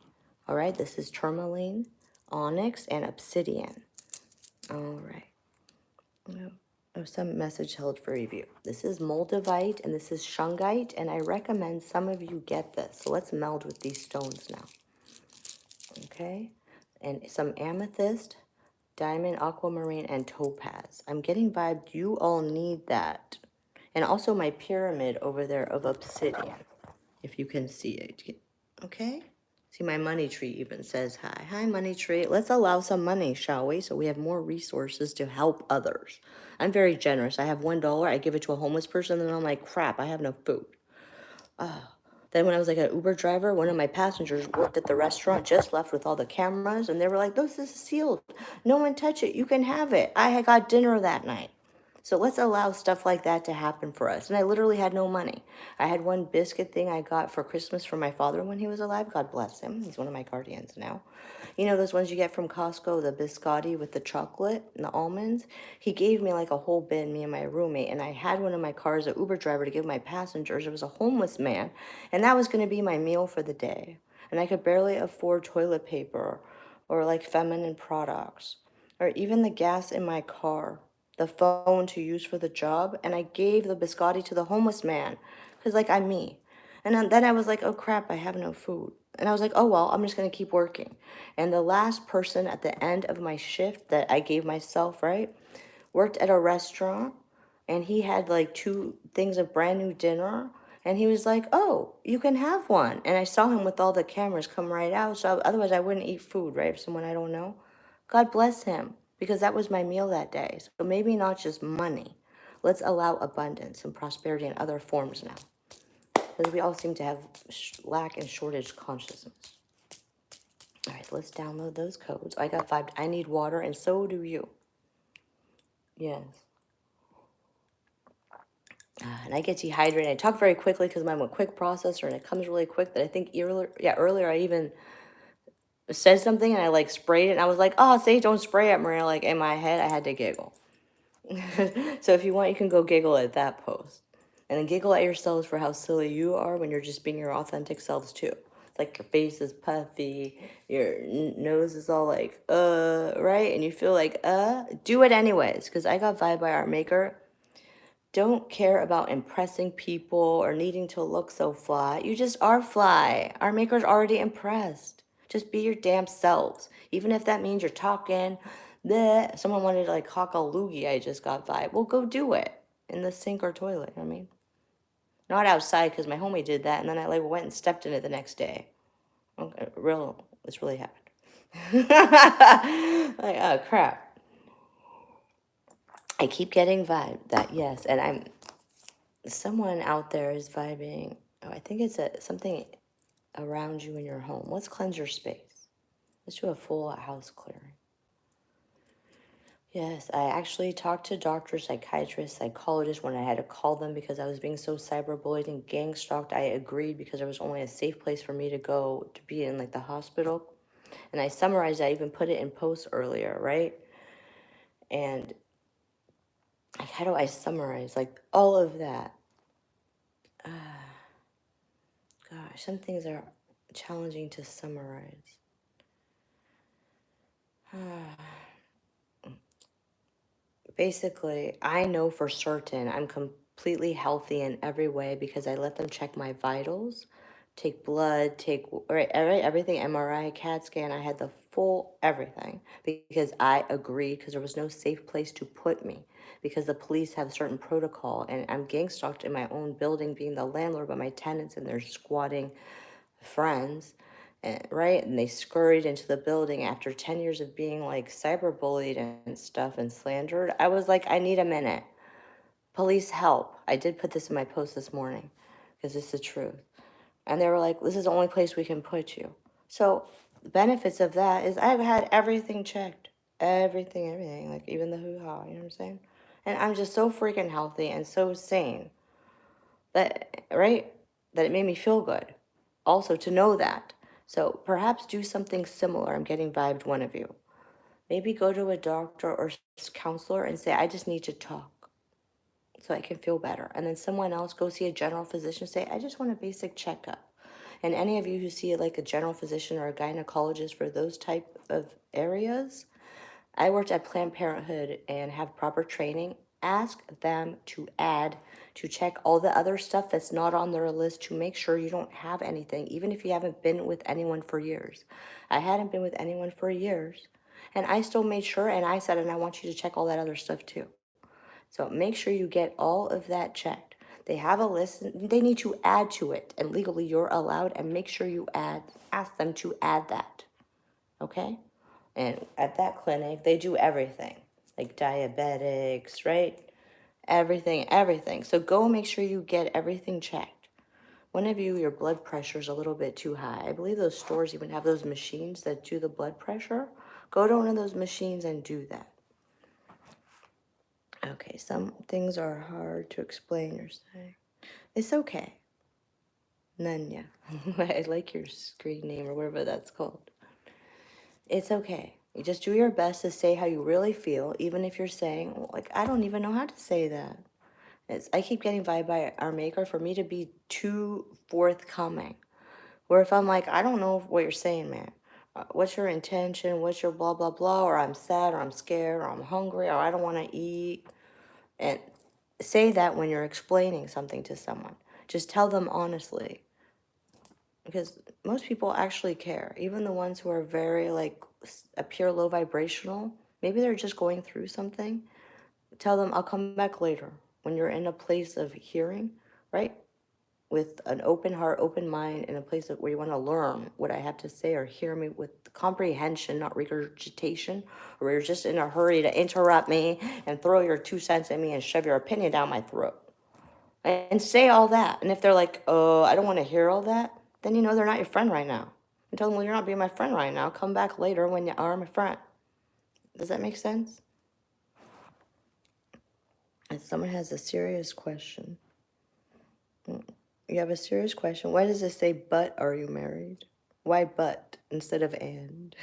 All right, this is tourmaline, onyx, and obsidian. All right. Oh, some message held for review. This is moldavite and this is shungite. And I recommend some of you get this. So let's meld with these stones now. Okay. And some amethyst, diamond, aquamarine, and topaz. I'm getting vibe. You all need that. And also my pyramid over there of obsidian, if you can see it. Okay? See, my money tree even says hi. Hi, money tree. Let's allow some money, shall we? So we have more resources to help others. I'm very generous. I have $1. I give it to a homeless person, and then I'm like, crap, I have no food. Then when I was like an Uber driver, one of my passengers worked at the restaurant, just left with all the cameras, and they were like, this is sealed. No one touch it. You can have it. I had got dinner that night. So let's allow stuff like that to happen for us. And I literally had no money. I had one biscuit thing I got for Christmas for my father when he was alive. God bless him. He's one of my guardians now. You know those ones you get from Costco, the biscotti with the chocolate and the almonds? He gave me like a whole bin, me and my roommate, and I had one in my car as an Uber driver to give my passengers. It was a homeless man, and that was going to be my meal for the day. And I could barely afford toilet paper or like feminine products or even the gas in my car, the phone to use for the job, and I gave the biscotti to the homeless man because like I'm me. And then I was like, oh crap, I have no food. And I was like, oh well, I'm just gonna keep working. And the last person at the end of my shift that I gave myself, right, worked at a restaurant and he had like two things of brand new dinner. And he was like, oh, you can have one. And I saw him with all the cameras come right out. So otherwise, I wouldn't eat food, right? If someone I don't know. God bless him because that was my meal that day. So maybe not just money. Let's allow abundance and prosperity in other forms now because we all seem to have lack and shortage consciousness. All right, let's download those codes. I got 5. I need water, and so do you. Yes. And I get dehydrated. I talk very quickly because I'm a quick processor, and it comes really quick. That I think earlier I even said something, and I like sprayed it, and I was like, "Oh, say don't spray it, Maria." Like in my head, I had to giggle. So if you want, you can go giggle at that post. And then giggle at yourselves for how silly you are when you're just being your authentic selves too. It's like your face is puffy, your nose is all like, right? And you feel like, do it anyways. Because I got vibe by our maker. Don't care about impressing people or needing to look so fly. You just are fly. Our maker's already impressed. Just be your damn selves. Even if that means you're talking, bleh. Someone wanted to like hawk a loogie, I just got vibe. Well, go do it in the sink or toilet, you know what I mean? Not outside, because my homie did that, and then I like went and stepped in it the next day. Okay, it's really happened. Like, oh crap. I keep getting vibe that, yes, and someone out there is vibing. Oh, I think it's something around you in your home. Let's cleanse your space. Let's do a full house clearing. Yes, I actually talked to doctors, psychiatrists, psychologists when I had to call them because I was being so cyberbullied and gang stalked. I agreed because there was only a safe place for me to go to be in, like the hospital. And I summarized, I even put it in posts earlier, right? And like, how do I summarize like all of that? Gosh, some things are challenging to summarize. Basically, I know for certain I'm completely healthy in every way because I let them check my vitals, take blood, everything, MRI, CAT scan. I had the full everything because I agreed because there was no safe place to put me because the police have certain protocol and I'm gang stalked in my own building being the landlord by my tenants and they're squatting friends, right? And they scurried into the building after 10 years of being like cyberbullied and stuff and slandered. I was like, I need a minute. Police help. I did put this in my post this morning because it's the truth. And they were like, this is the only place we can put you. So the benefits of that is I've had everything checked. Everything, like even the hoo-ha, you know what I'm saying? And I'm just so freaking healthy and so sane that, right? That it made me feel good. Also to know that. So perhaps do something similar. I'm getting vibed one of you. Maybe go to a doctor or counselor and say, I just need to talk so I can feel better. And then someone else go see a general physician, say, I just want a basic checkup. And any of you who see like a general physician or a gynecologist for those type of areas, I worked at Planned Parenthood and have proper training. Ask them to check all the other stuff that's not on their list to make sure you don't have anything, even if you haven't been with anyone for years. I hadn't been with anyone for years, and I still made sure, and I said, and I want you to check all that other stuff too. So make sure you get all of that checked. They have a list, they need to add to it, and legally you're allowed, and make sure you ask them to add that, okay? And at that clinic, they do everything, like diabetics, right? Everything. So go make sure you get everything checked. One of you, your blood pressure is a little bit too high. I believe those stores even have those machines that do the blood pressure. Go to one of those machines and do that. Okay, some things are hard to explain, you're saying. It's okay. Nanya. I like your screen name or whatever that's called. It's okay. You just do your best to say how you really feel, even if you're saying, well, like, I don't even know how to say that. I keep getting vibe by our maker for me to be too forthcoming. Where if I'm like, I don't know what you're saying, man. What's your intention? What's your blah, blah, blah? Or I'm sad, or I'm scared, or I'm hungry, or I don't want to eat. And say that when you're explaining something to someone. Just tell them honestly. Because most people actually care. Even the ones who are very, like, appear low vibrational. Maybe they're just going through something. Tell them, I'll come back later. When you're in a place of hearing, right? With an open heart, open mind, in a place where you want to learn what I have to say or hear me with comprehension, not regurgitation, or where you're just in a hurry to interrupt me and throw your 2 cents at me and shove your opinion down my throat. And say all that. And if they're like, oh, I don't want to hear all that, then you know they're not your friend right now. And tell them, well, you're not being my friend right now. Come back later when you are my friend. Does that make sense? And someone has a serious question. You have a serious question. Why does it say, but are you married? Why but instead of and?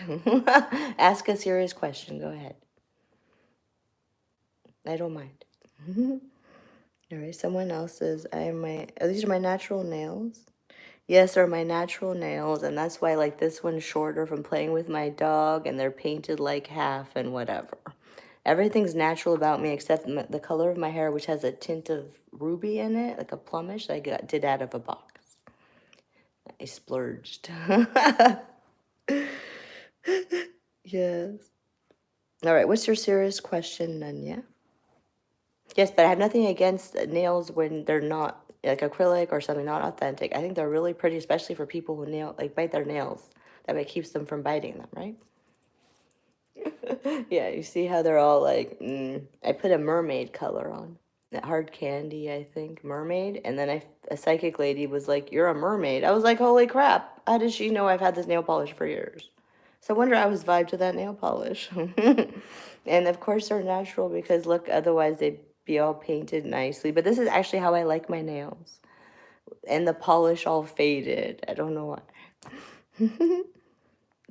Ask a serious question. Go ahead. I don't mind. All right. Someone else says, these are my natural nails. Yes, are my natural nails. And that's why like this one's shorter from playing with my dog and they're painted like half and whatever. Everything's natural about me except the color of my hair, which has a tint of ruby in it, like a plumish. Did out of a box. I splurged. Yes. All right. What's your serious question, Nanya? Yes, but I have nothing against nails when they're not like acrylic or something, not authentic. I think they're really pretty, especially for people who bite their nails. That way it keeps them from biting them, right? Yeah, you see how they're all like, I put a mermaid color on. That hard candy, I think, mermaid. And then a psychic lady was like, "You're a mermaid." I was like, "Holy crap. How does she know I've had this nail polish for years?" So I wonder I was vibed to that nail polish. And of course they're natural because look, otherwise they'd be all painted nicely. But this is actually how I like my nails. And the polish all faded. I don't know why.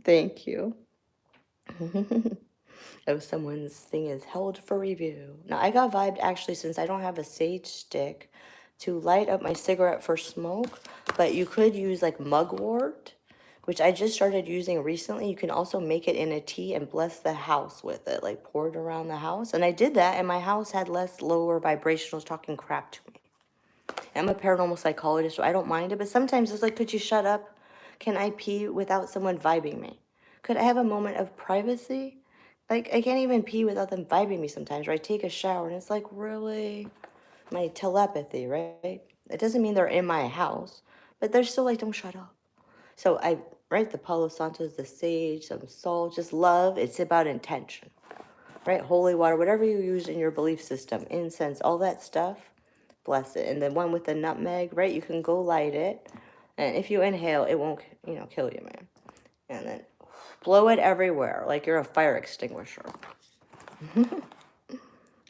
Thank you. Oh, someone's thing is held for review. Now, I got vibed actually since I don't have a sage stick to light up my cigarette for smoke, but you could use like mugwort, which I just started using recently. You can also make it in a tea and bless the house with it, like pour it around the house. And I did that, and my house had less lower vibrationals talking crap to me. I'm a paranormal psychologist, so I don't mind it, but sometimes it's like, could you shut up? Can I pee without someone vibing me? Could I have a moment of privacy? Like, I can't even pee without them vibing me sometimes, or I take a shower, and it's like, really? My telepathy, right? It doesn't mean they're in my house, but they're still like, don't shut up. So right, the Palo Santos, the sage, some salt, just love. It's about intention, right? Holy water, whatever you use in your belief system, incense, all that stuff, bless it. And the one with the nutmeg, right? You can go light it. And if you inhale, it won't, kill you, man. And then blow it everywhere like you're a fire extinguisher.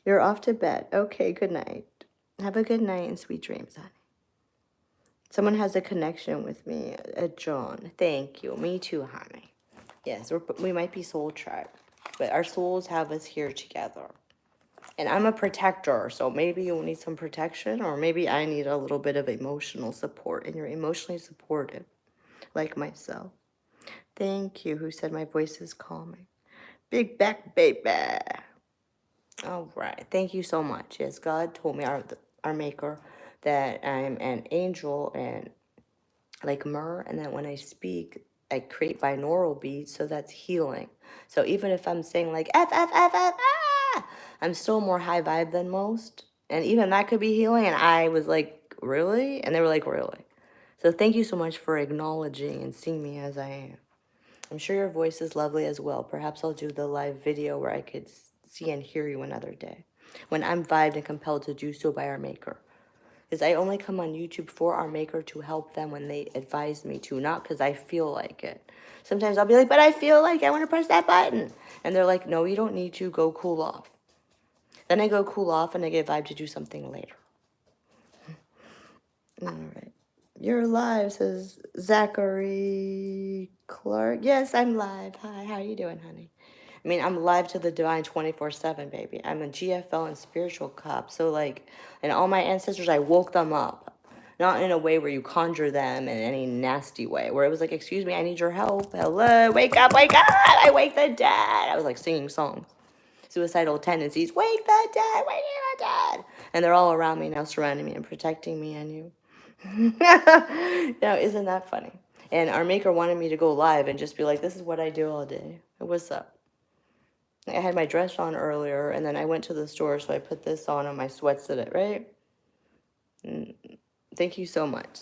You're off to bed. Okay, good night. Have a good night and sweet dreams, honey. Someone has a connection with me, John. Thank you. Me too, honey. Yes, we might be soul tribe, but our souls have us here together. And I'm a protector, so maybe you'll need some protection, or maybe I need a little bit of emotional support, and you're emotionally supportive, like myself. Thank you. Who said my voice is calming? Big back, baby. All right. Thank you so much. Yes, God told me, our maker, that I'm an angel and like myrrh, and that when I speak, I create binaural beats, so that's healing. So even if I'm saying like F F F F ah, I'm still more high vibe than most, and even that could be healing. And I was like, really? And they were like, really? So thank you so much for acknowledging and seeing me as I am. I'm sure your voice is lovely as well. Perhaps I'll do the live video where I could see and hear you another day, when I'm vibed and compelled to do so by our maker. Because I only come on YouTube for our maker to help them when they advise me to, not because I feel like it. Sometimes I'll be like, but I feel like I want to press that button. And they're like, no, you don't need to. Go cool off. Then I go cool off and I get vibed to do something later. All right. You're live, says Zachary Clark. Yes, I'm live. Hi, how you doing, honey? I mean, I'm live to the divine 24/7, baby. I'm a GFL and spiritual cop. So, like, and all my ancestors, I woke them up. Not in a way where you conjure them in any nasty way. Where it was like, excuse me, I need your help. Hello, wake up, I wake the dead. I was like singing songs. Suicidal tendencies, wake the dead, wake the dead. And they're all around me now, surrounding me and protecting me and you. Now, isn't that funny? And our maker wanted me to go live and just be like, this is what I do all day. What's up? I had my dress on earlier, and then I went to the store, so I put this on my sweats today, right? Thank you so much.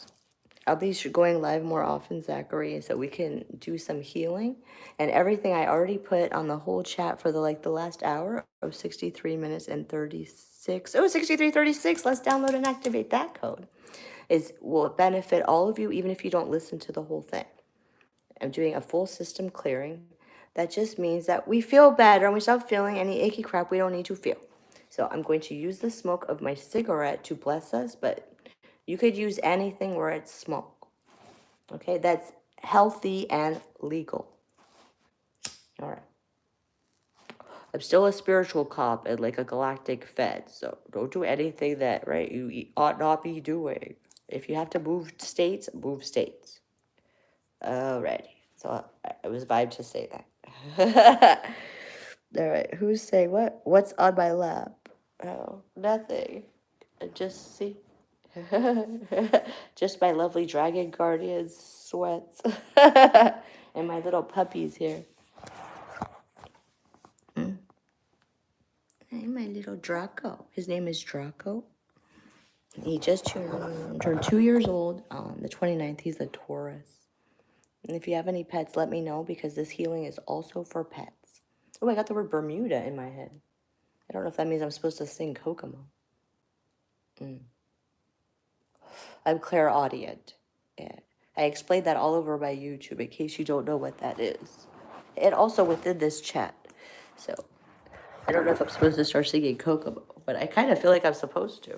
I'll be going live more often, Zachary, so we can do some healing. And everything I already put on the whole chat for the last hour of 63 minutes and 36. Oh, 63:36. Let's download and activate that code. Will benefit all of you, even if you don't listen to the whole thing. I'm doing a full system clearing. That just means that we feel better and we stop feeling any achy crap we don't need to feel. So I'm going to use the smoke of my cigarette to bless us, but you could use anything where it's smoke. Okay, that's healthy and legal. All right. I'm still a spiritual cop and like a galactic fed, so don't do anything that, right, you ought not be doing. If you have to move states, move states. Alrighty. So I was vibed to say that. All right. Who's saying what? What's on my lap? Oh, nothing. Just see. Just my lovely dragon guardian sweats. And my little puppies here. Hey, my little Draco. His name is Draco. He just turned 2 years old on the 29th. He's a Taurus. And if you have any pets, let me know because this healing is also for pets. Oh, I got the word Bermuda in my head. I don't know if that means I'm supposed to sing Kokomo. I'm clairaudient. Yeah. I explained that all over my YouTube in case you don't know what that is. And also within this chat. So I don't know if I'm supposed to start singing Kokomo, but I kind of feel like I'm supposed to.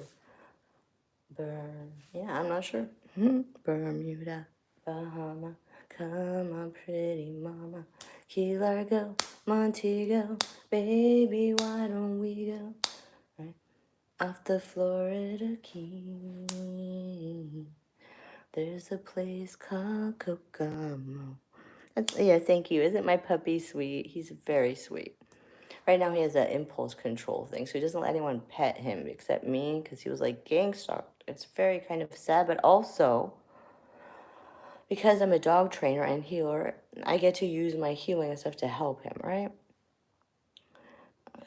Yeah, I'm not sure. Bermuda, Bahama, come on, pretty mama. Key Largo, Montego, baby, why don't we go? Right? Off the Florida Keys. There's a place called Kokomo. Yeah, thank you. Isn't my puppy sweet? He's very sweet. Right now he has an impulse control thing, so he doesn't let anyone pet him except me because he was like gang stalked. It's very kind of sad, but also because I'm a dog trainer and healer, I get to use my healing and stuff to help him, right?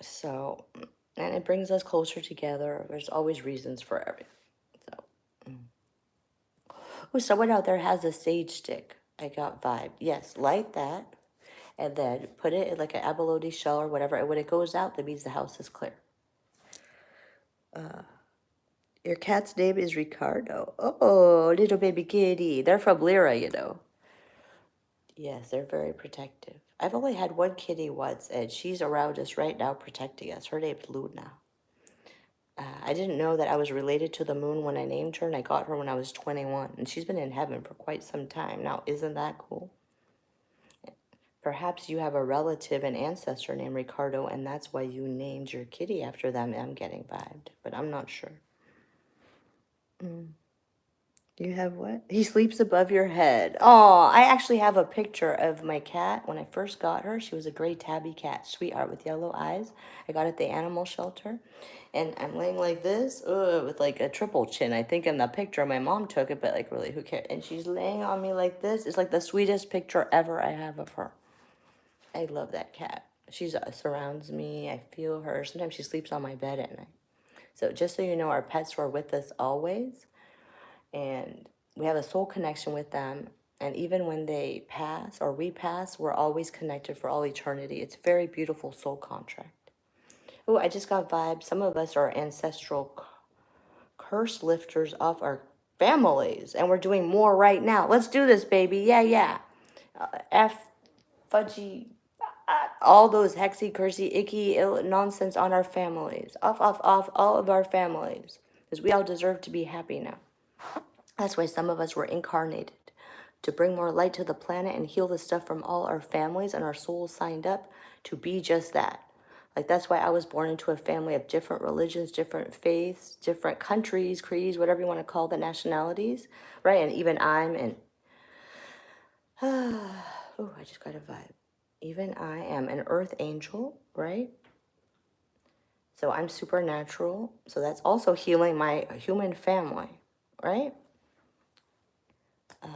So, and it brings us closer together. There's always reasons for everything. So, oh, someone out there has a sage stick. I got vibe. Yes, light that and then put it in like an abalone shell or whatever. And when it goes out, that means the house is clear. Your cat's name is Ricardo. Oh, little baby kitty. They're from Lyra, you know. Yes, they're very protective. I've only had one kitty once, and she's around us right now protecting us. Her name's Luna. I didn't know that I was related to the moon when I named her, and I got her when I was 21. And she's been in heaven for quite some time. Now, isn't that cool? Perhaps you have a relative and ancestor named Ricardo, and that's why you named your kitty after them. I'm getting vibed, but I'm not sure. You have what? He sleeps above your head. Oh, I actually have a picture of my cat. When I first got her, she was a gray tabby cat, sweetheart with yellow eyes. I got it at the animal shelter. And I'm laying like this, with like a triple chin. I think in the picture my mom took it, but like really, who cares? And she's laying on me like this. It's like the sweetest picture ever I have of her. I love that cat. She surrounds me. I feel her. Sometimes she sleeps on my bed at night. So just so you know, our pets were with us always. And we have a soul connection with them. And even when they pass or we pass, we're always connected for all eternity. It's a very beautiful soul contract. Oh, I just got vibes. Some of us are ancestral curse lifters of our families, and we're doing more right now. Let's do this, baby. Yeah, yeah. F, fudgy, all those hexy, cursy, icky, ill nonsense on our families. Off, all of our families. Because we all deserve to be happy now. That's why some of us were incarnated, to bring more light to the planet and heal the stuff from all our families, and our souls signed up to be just that. Like, that's why I was born into a family of different religions, different faiths, different countries, creeds, whatever you want to call the nationalities, right? And even I'm an, oh, I just got a vibe. Even I am an earth angel, right? So I'm supernatural. So that's also healing my human family, right?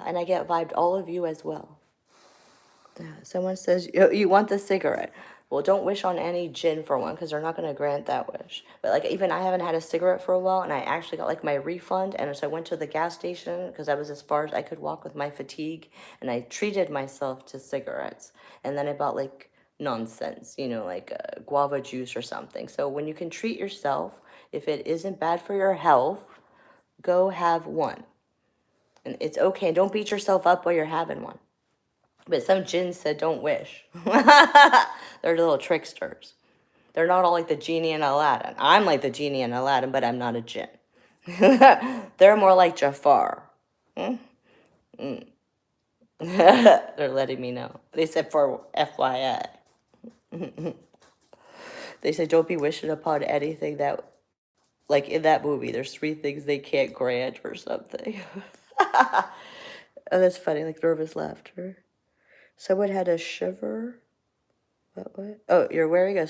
And I get vibed all of you as well. Someone says, you want the cigarette. Well, don't wish on any gin for one because they're not going to grant that wish. But like, even I haven't had a cigarette for a while, and I actually got like my refund. And so I went to the gas station because I was as far as I could walk with my fatigue, and I treated myself to cigarettes. And then I bought like nonsense, like guava juice or something. So when you can treat yourself, if it isn't bad for your health, go have one. And it's okay. Don't beat yourself up while you're having one. But some jinns said, don't wish. They're little tricksters. They're not all like the genie in Aladdin. I'm like the genie in Aladdin, but I'm not a jinn. They're more like Jafar. They're letting me know. They said for FYI. They said, don't be wishing upon anything that, like in that movie, there's 3 things they can't grant or something. Oh, that's funny, like nervous laughter. Someone had a shiver. What? Oh, and you're wearing a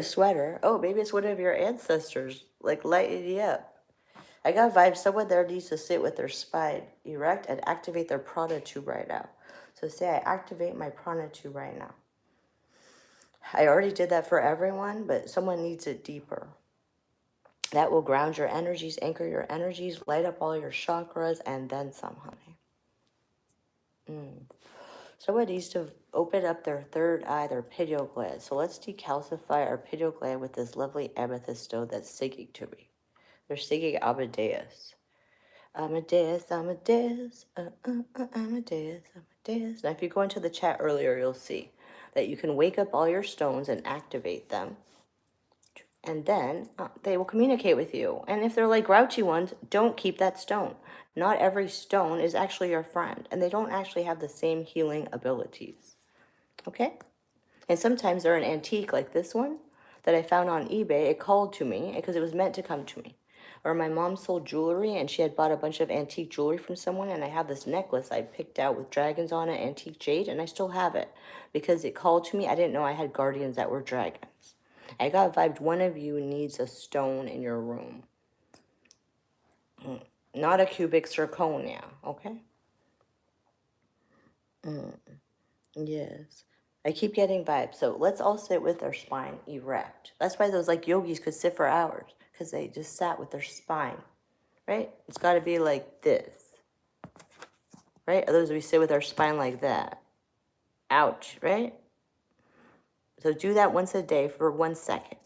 sweater. Oh, maybe it's one of your ancestors, like lighting you up. I got vibes. Someone there needs to sit with their spine erect and activate their prana tube right now. So say I activate my prana tube right now. I already did that for everyone, but someone needs it deeper. That will ground your energies, anchor your energies, light up all your chakras, and then some, honey. So it needs to open up their third eye, their pineal gland. So let's decalcify our pineal gland with this lovely amethyst stone that's singing to me. They're singing Amadeus. Amadeus, Amadeus, Amadeus, Amadeus. Now, if you go into the chat earlier, you'll see that you can wake up all your stones and activate them. And then they will communicate with you. And if they're like grouchy ones, don't keep that stone. Not every stone is actually your friend, and they don't actually have the same healing abilities. Okay? And sometimes they're an antique like this one that I found on eBay. It called to me because it was meant to come to me. Or my mom sold jewelry and she had bought a bunch of antique jewelry from someone, and I have this necklace I picked out with dragons on it, antique jade, and I still have it because it called to me. I didn't know I had guardians that were dragons. I got vibed one of you needs a stone in your room. Not a cubic zirconia, okay? Yes. I keep getting vibes. So let's all sit with our spine erect. That's why those like yogis could sit for hours, because they just sat with their spine, right? It's got to be like this, right? Otherwise, we sit with our spine like that. Ouch, right? So do that once a day for 1 second.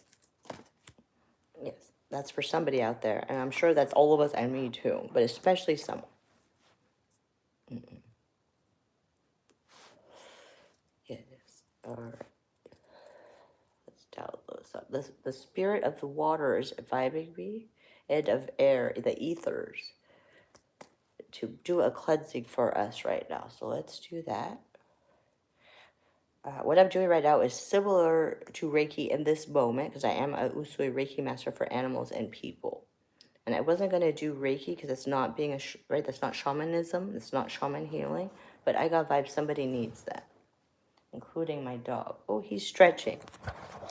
Yes, that's for somebody out there. And I'm sure that's all of us and me too, but especially someone. Yes. All right. Let's tell those up. The spirit of the water is vibing me, and of air, the ethers, to do a cleansing for us right now. So let's do that. What I'm doing right now is similar to Reiki in this moment because I am a usui Reiki master for animals and people. And I wasn't going to do Reiki because it's not being right, that's not shamanism, it's not shaman healing, but I got vibes somebody needs that, including my dog. Oh, he's stretching.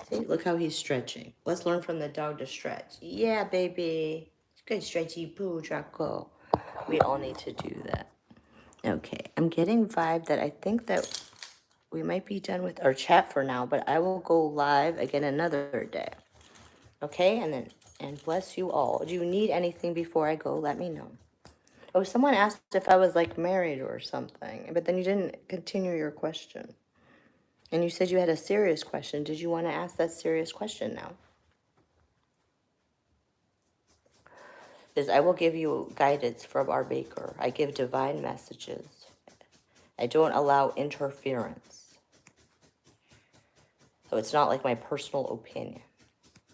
See, look how he's stretching. Let's learn from the dog to stretch. Yeah, baby. Good stretchy poo, Draco. We all need to do that. Okay, I'm getting vibe that I think that we might be done with our chat for now, but I will go live again another day. Okay, and bless you all. Do you need anything before I go? Let me know. Oh, someone asked if I was like married or something, but then you didn't continue your question. And you said you had a serious question. Did you want to ask that serious question now? Is I will give you guidance from our maker. I give divine messages. I don't allow interference. So it's not like my personal opinion.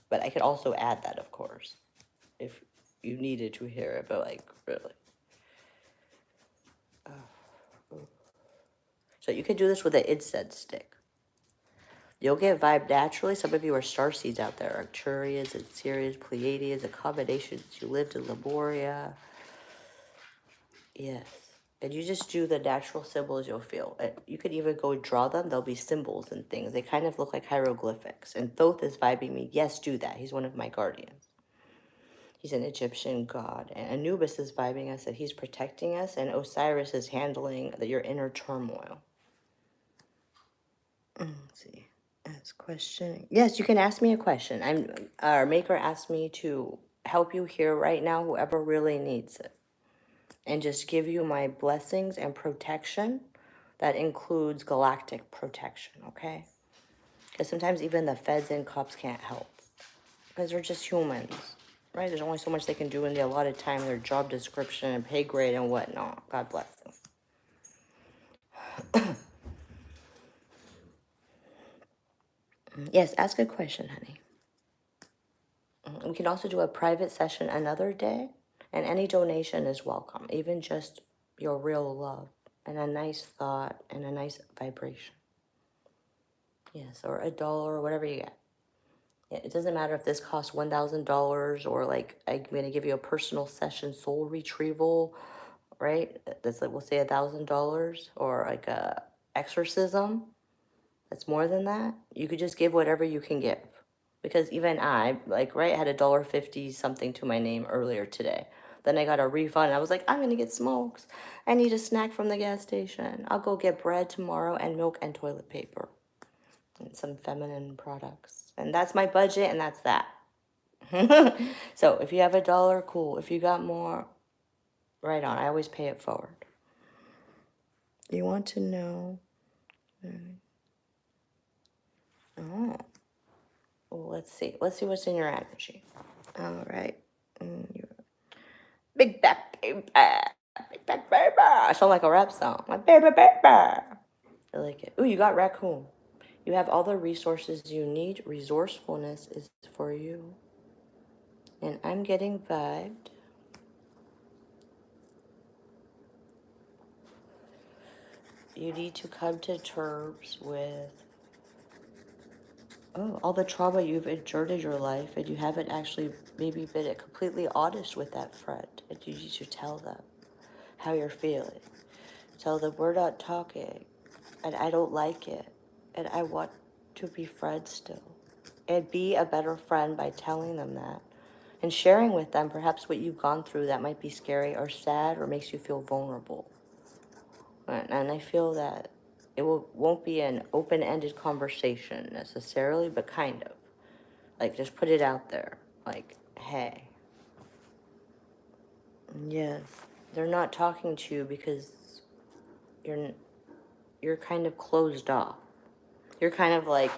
But I could also add that, of course, if you needed to hear it, but like, really. So you could do this with an incense stick. You'll get vibe naturally. Some of you are starseeds out there, Arcturians and Sirius, Pleiadians, a combination. You lived in Laboria. Yes. And you just do the natural symbols you'll feel. You could even go draw them. There'll be symbols and things. They kind of look like hieroglyphics. And Thoth is vibing me. Yes, do that. He's one of my guardians. He's an Egyptian god. And Anubis is vibing us that he's protecting us. And Osiris is handling your inner turmoil. Let's see. Ask question. Yes, you can ask me a question. Our maker asked me to help you here right now, whoever really needs it, and just give you my blessings and protection. That includes galactic protection, okay? Because sometimes even the feds and cops can't help because they're just humans, right? There's only so much they can do in the allotted time, their job description and pay grade and whatnot. God bless them. Yes, ask a question, honey. We can also do a private session another day, and any donation is welcome, even just your real love and a nice thought and a nice vibration. Yes, or $1 or whatever you get. It doesn't matter if this costs $1,000 or like I'm going to give you a personal session soul retrieval, right? That's like, we'll say $1,000, or like a exorcism. That's more than that. You could just give whatever you can give. Because even I, like, right, had $1.50 something to my name earlier today. Then I got a refund. I was like, I'm gonna get smokes. I need a snack from the gas station. I'll go get bread tomorrow and milk and toilet paper and some feminine products. And that's my budget, and that's that. So if you have $1, cool. If you got more, right on. I always pay it forward. You want to know? Oh, well, let's see. Let's see what's in your energy. All right. Big back baby. Big back baby. I sound like a rap song. Like baby baby. I like it. Ooh, you got raccoon. You have all the resources you need. Resourcefulness is for you. And I'm getting vibed. You need to come to terms with all the trauma you've endured in your life, and you haven't actually maybe been completely honest with that friend. And you need to tell them how you're feeling. Tell them we're not talking, and I don't like it, and I want to be friends still. And be a better friend by telling them that and sharing with them perhaps what you've gone through that might be scary or sad or makes you feel vulnerable. And I feel that won't be an open-ended conversation necessarily, but kind of. Like, just put it out there. Like, hey. Yes. They're not talking to you because you're kind of closed off. You're kind of like,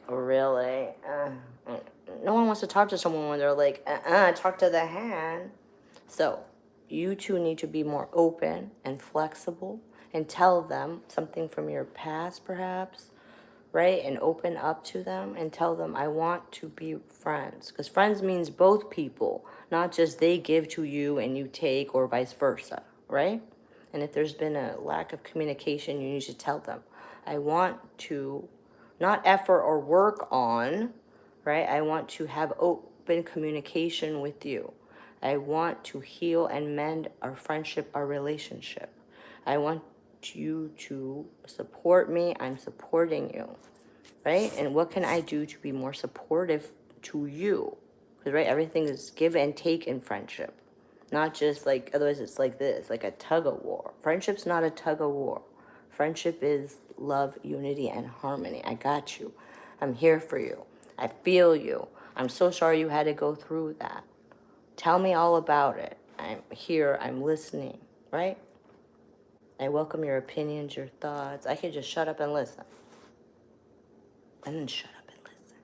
really? No one wants to talk to someone when they're like, talk to the hand. So, you two need to be more open and flexible and tell them something from your past, perhaps, right? And open up to them and tell them, I want to be friends. Because friends means both people, not just they give to you and you take or vice versa, right? And if there's been a lack of communication, you need to tell them, I want to not effort or work on, right? I want to have open communication with you. I want to heal and mend our friendship, our relationship. I want you to support me. I'm supporting you, right? And what can I do to be more supportive to you? Because, right, everything is give and take in friendship. Not just like, otherwise it's like this, like a tug of war. Friendship's not a tug of war. Friendship is love, unity, and harmony. I got you. I'm here for you. I feel you. I'm so sorry you had to go through that. Tell me all about it. I'm here. I'm listening, right? I welcome your opinions, your thoughts. I could just shut up and listen. And then shut up and listen.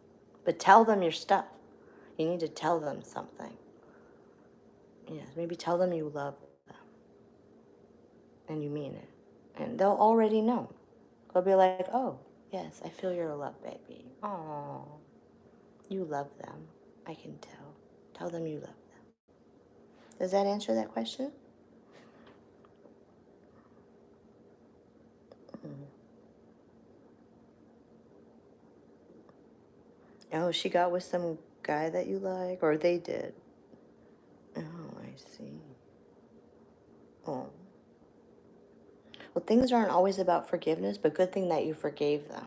But tell them your stuff. You need to tell them something. Yes, maybe tell them you love them. And you mean it. And they'll already know. They'll be like, oh, yes, I feel your love, baby. Oh, you love them. I can tell. Tell them you love them. Does that answer that question? Oh, she got with some guy that you like, or they did. Oh, I see. Oh. Well, things aren't always about forgiveness, but good thing that you forgave them.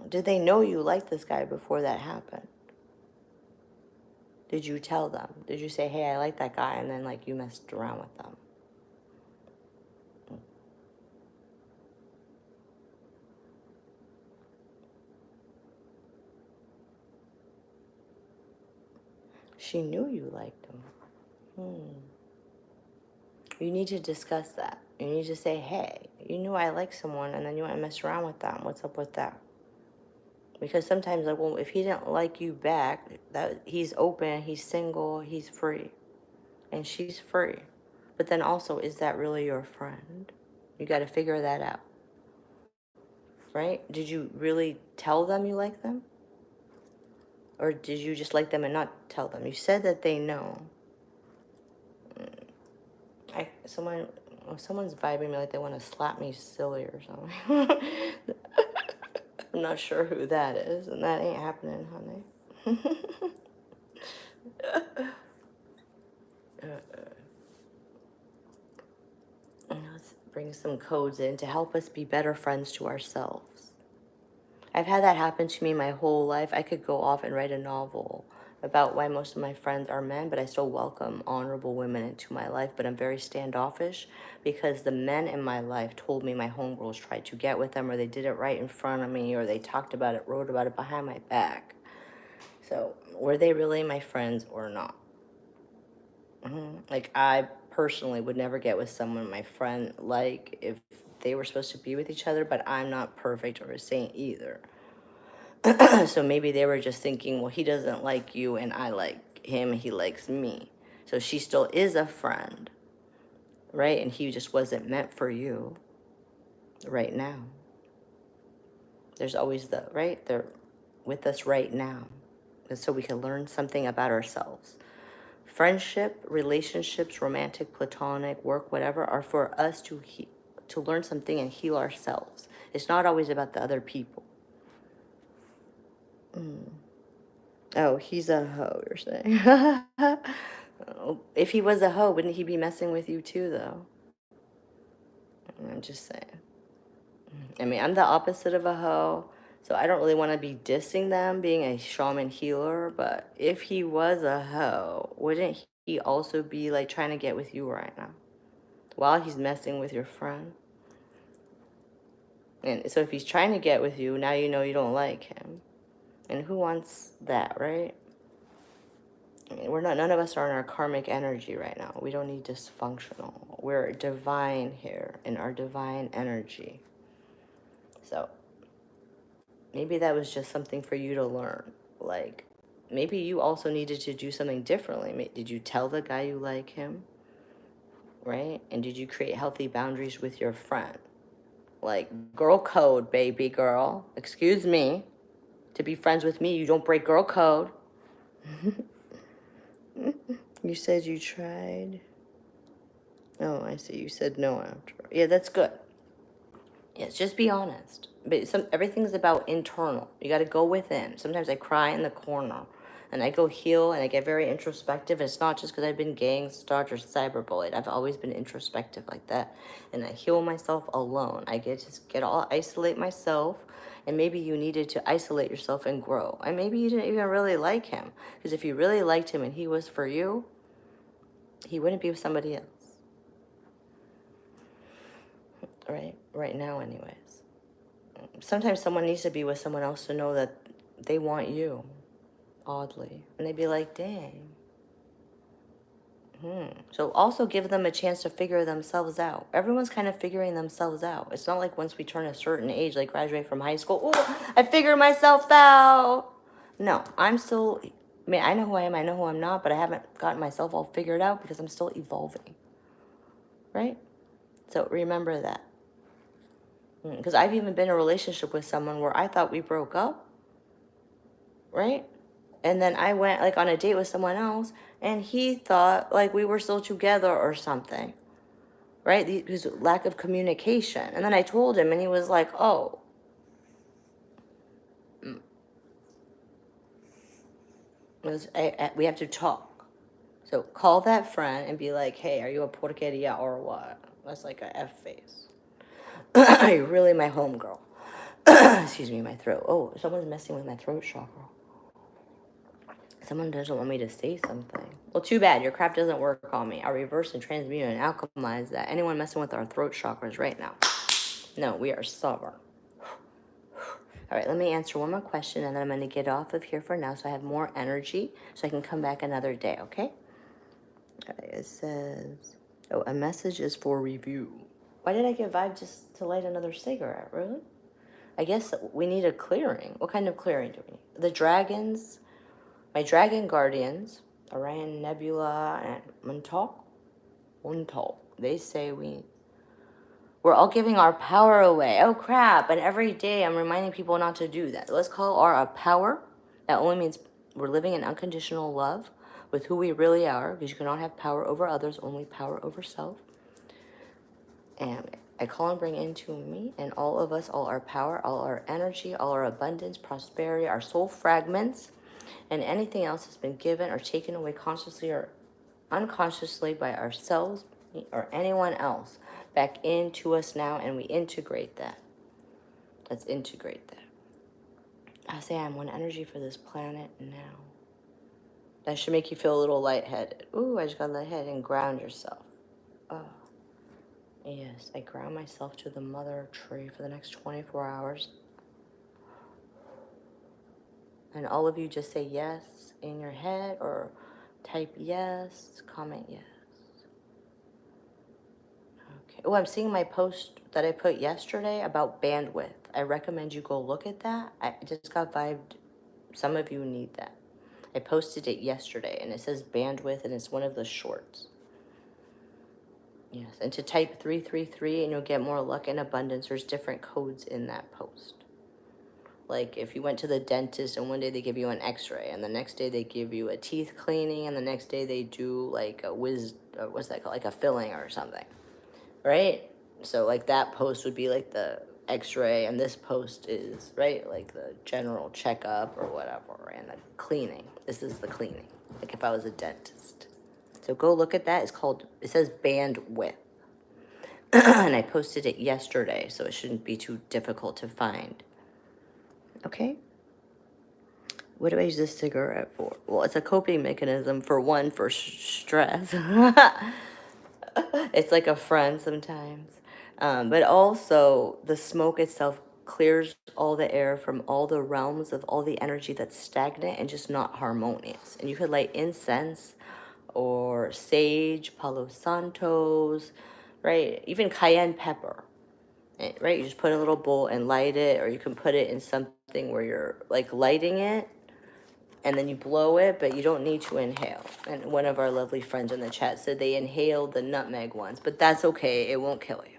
Did they know you liked this guy before that happened? Did you tell them? Did you say, hey, I like that guy, and then, like, you messed around with them? She knew you liked him. You need to discuss that. You need to say, hey, you knew I like someone, and then you went and messed around with them. What's up with that? Because sometimes, like, well, if he didn't like you back, that he's open, he's single, he's free, and she's free. But then also, is that really your friend? You got to figure that out, right? Did you really tell them you like them? Or did you just like them and not tell them? You said that they know. Someone's vibing me like they want to slap me silly or something. I'm not sure who that is, and that ain't happening, honey. Let's bring some codes in to help us be better friends to ourselves. I've had that happen to me my whole life. I could go off and write a novel about why most of my friends are men, but I still welcome honorable women into my life. But I'm very standoffish because the men in my life told me my homegirls tried to get with them, or they did it right in front of me, or they talked about it, wrote about it behind my back. So, were they really my friends or not? Like, I personally would never get with someone my friend like if they were supposed to be with each other, but I'm not perfect or a saint either. So maybe they were just thinking, well, he doesn't like you and I like him, he likes me. So she still is a friend, right? And he just wasn't meant for you right now. There's always the, right? They're with us right now. And so we can learn something about ourselves. Friendship, relationships, romantic, platonic, work, whatever, are for us to learn something and heal ourselves. It's not always about the other people. Oh, he's a hoe, you're saying. Oh, if he was a hoe, wouldn't he be messing with you too, though? I'm just saying. I mean, I'm the opposite of a hoe, so I don't really want to be dissing them being a shaman healer, but if he was a hoe, wouldn't he also be like trying to get with you right now while he's messing with your friend? And so if he's trying to get with you, now you know you don't like him. And who wants that, right? I mean, none of us are in our karmic energy right now. We don't need dysfunctional. We're divine here in our divine energy. So maybe that was just something for you to learn. Like, maybe you also needed to do something differently. Did you tell the guy you like him? Right? And did you create healthy boundaries with your friend? Like, girl code, baby girl. Excuse me. To be friends with me, you don't break girl code. You said you tried. Oh, I see. You said no after. Yeah, that's good. Yes, just be honest. But everything's about internal. You got to go within. Sometimes I cry in the corner, and I go heal, and I get very introspective. And it's not just because I've been gang stalked or cyberbullied. I've always been introspective like that, and I heal myself alone. I get all isolate myself, and maybe you needed to isolate yourself and grow. And maybe you didn't even really like him, because if you really liked him and he was for you, he wouldn't be with somebody else. Right now, anyways. Sometimes someone needs to be with someone else to know that they want you, oddly. And they'd be like, dang. So also give them a chance to figure themselves out. Everyone's kind of figuring themselves out. It's not like once we turn a certain age, like graduate from high school, oh, I figured myself out. No, I'm still, I mean, I know who I am, I know who I'm not, but I haven't gotten myself all figured out because I'm still evolving. Right? So remember that. Because I've even been in a relationship with someone where I thought we broke up, right? And then I went like on a date with someone else, and he thought like we were still together or something, right? Because lack of communication. And then I told him, and he was like, "Oh, we have to talk." So call that friend and be like, "Hey, are you a porqueria or what?" That's like a F face. Are you really my homegirl? Excuse me, my throat. Oh, someone's messing with my throat chakra. Someone doesn't want me to say something. Well, too bad. Your crap doesn't work on me. I'll reverse and transmute and alchemize that. Anyone messing with our throat chakras right now? No, we are stubborn. All right, let me answer one more question, and then I'm going to get off of here for now so I have more energy so I can come back another day, okay? Okay, it says, oh, a message is for review. Why did I get vibe just to light another cigarette? Really? I guess we need a clearing. What kind of clearing do we need? The dragons, my dragon guardians, Orion, Nebula, and Montauk. They say we're all giving our power away. Oh crap! And every day I'm reminding people not to do that. Let's call our power. That only means we're living in unconditional love with who we really are, because you cannot have power over others, only power over self. And I call and bring into me and all of us, all our power, all our energy, all our abundance, prosperity, our soul fragments, and anything else that's been given or taken away consciously or unconsciously by ourselves or anyone else back into us now, and we integrate that. Let's integrate that. I say I'm one energy for this planet now. That should make you feel a little lightheaded. Ooh, I just got lightheaded. And ground yourself. Oh. Yes, I ground myself to the mother tree for the next 24 hours. And all of you just say yes in your head or type yes, comment yes. Okay. Oh, I'm seeing my post that I put yesterday about bandwidth. I recommend you go look at that. I just got vibed. Some of you need that. I posted it yesterday and it says bandwidth and it's one of the shorts. Yes, and to type 333 and you'll get more luck and abundance. There's different codes in that post. Like if you went to the dentist and one day they give you an x-ray and the next day they give you a teeth cleaning and the next day they do like a what's that called? Like a filling or something, right? So like that post would be like the x-ray and this post is, right, like the general checkup or whatever and the cleaning. This is the cleaning, like if I was a dentist. So go look at that. It's called, it says bandwidth. And I posted it yesterday, so it shouldn't be too difficult to find. Okay? What do I use this cigarette for? Well, it's a coping mechanism for one, for stress. It's like a friend sometimes. But also, the smoke itself clears all the air from all the realms of all the energy that's stagnant and just not harmonious. And you could light incense or sage, Palo Santos, right? Even cayenne pepper, right? You just put in a little bowl and light it, or you can put it in something where you're like lighting it and then you blow it, but you don't need to inhale. And one of our lovely friends in the chat said they inhaled the nutmeg ones, but that's okay. It won't kill you.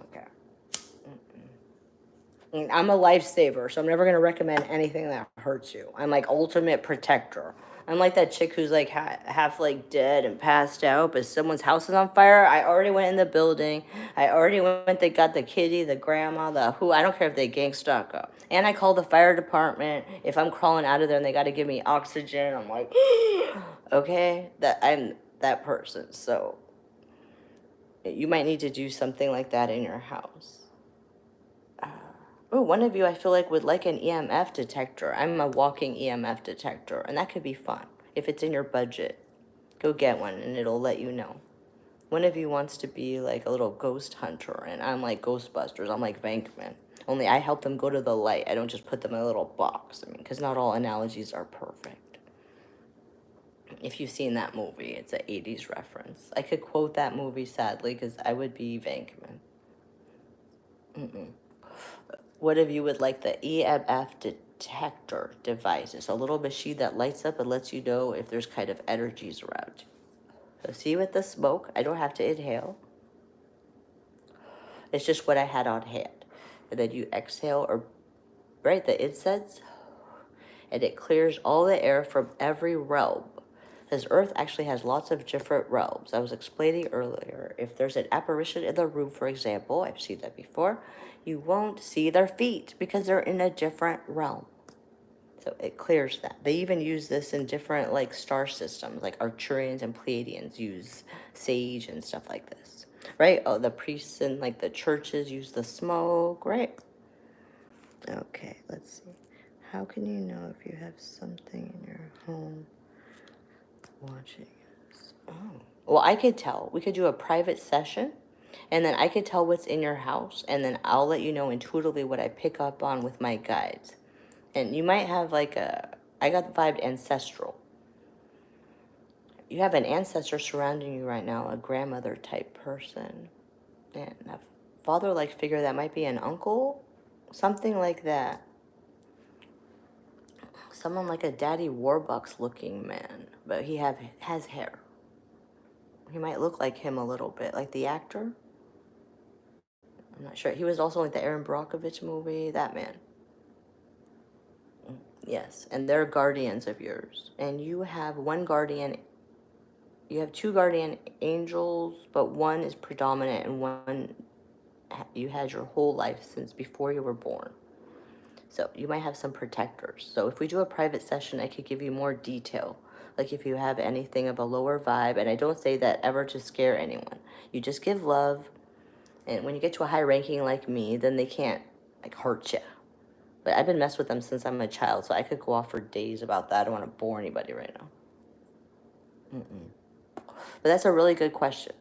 Okay. I'm a lifesaver, so I'm never going to recommend anything that hurts you. I'm like ultimate protector. I'm like that chick who's like half like dead and passed out, but someone's house is on fire. I already went in the building. I already went. They got the kitty, the grandma, the who. I don't care if they gang stalk up. And I called the fire department if I'm crawling out of there and they got to give me oxygen. I'm like, okay, that I'm that person. So you might need to do something like that in your house. Oh, one of you I feel like would like an EMF detector. I'm a walking EMF detector, and that could be fun. If it's in your budget, go get one and it'll let you know. One of you wants to be like a little ghost hunter, and I'm like Ghostbusters. I'm like Venkman. Only I help them go to the light. I don't just put them in a little box. I mean, because not all analogies are perfect. If you've seen that movie, it's an 80s reference. I could quote that movie sadly because I would be Venkman. What if you would like the EMF detector device? It's a little machine that lights up and lets you know if there's kind of energies around you. So see with the smoke, I don't have to inhale. It's just what I had on hand. And then you exhale or right the incense, and it clears all the air from every realm. Because Earth actually has lots of different realms. I was explaining earlier, if there's an apparition in the room, for example, I've seen that before, you won't see their feet because they're in a different realm. So it clears that. They even use this in different like star systems, like Arcturians and Pleiadians use sage and stuff like this, right? Oh, the priests and like the churches use the smoke, right? Okay, let's see. How can you know if you have something in your home watching us? Oh, well, I could tell. We could do a private session, and then I could tell what's in your house, and then I'll let you know intuitively what I pick up on with my guides. And you might have like I got the vibe ancestral. You have an ancestor surrounding you right now, a grandmother type person. And a father-like figure that might be an uncle, something like that. Someone like a Daddy Warbucks looking man, but he has hair. He might look like him a little bit, like the actor. I'm not sure. He was also like the Aaron Brockovich movie, that man. Yes, and they're guardians of yours. And you have one guardian, you have two guardian angels, but one is predominant and one you had your whole life since before you were born. So you might have some protectors. So if we do a private session, I could give you more detail. Like if you have anything of a lower vibe, and I don't say that ever to scare anyone. You just give love, and when you get to a high ranking like me, then they can't like hurt you. But I've been messed with them since I'm a child, so I could go off for days about that. I don't want to bore anybody right now. But that's a really good question.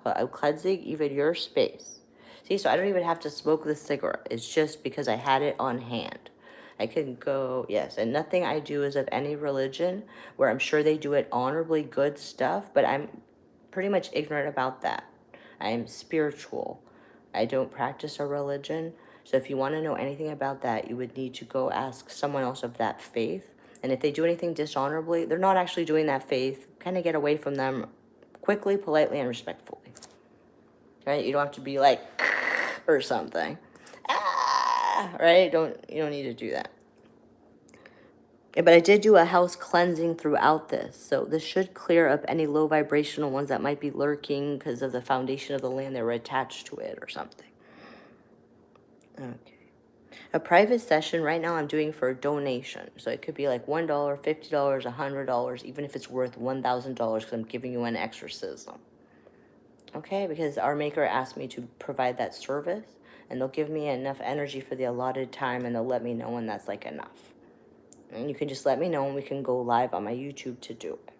I'm cleansing even your space. See, so I don't even have to smoke the cigarette. It's just because I had it on hand. I can go, yes, and nothing I do is of any religion, where I'm sure they do it honorably good stuff, but I'm pretty much ignorant about that. I am spiritual. I don't practice a religion. So if you want to know anything about that, you would need to go ask someone else of that faith. And if they do anything dishonorably, they're not actually doing that faith. Kind of get away from them quickly, politely, and respectfully. Right? You don't have to be like or something. Ah, right? You don't need to do that. But I did do a house cleansing throughout this, so this should clear up any low vibrational ones that might be lurking because of the foundation of the land they were attached to it or something. Okay. A private session right now I'm doing for a donation, so it could be like $1, $50, $100, even if it's worth $1,000 because I'm giving you an exorcism. Okay, because our maker asked me to provide that service, and they'll give me enough energy for the allotted time, and they'll let me know when that's like enough. And you can just let me know, and we can go live on my YouTube to do it.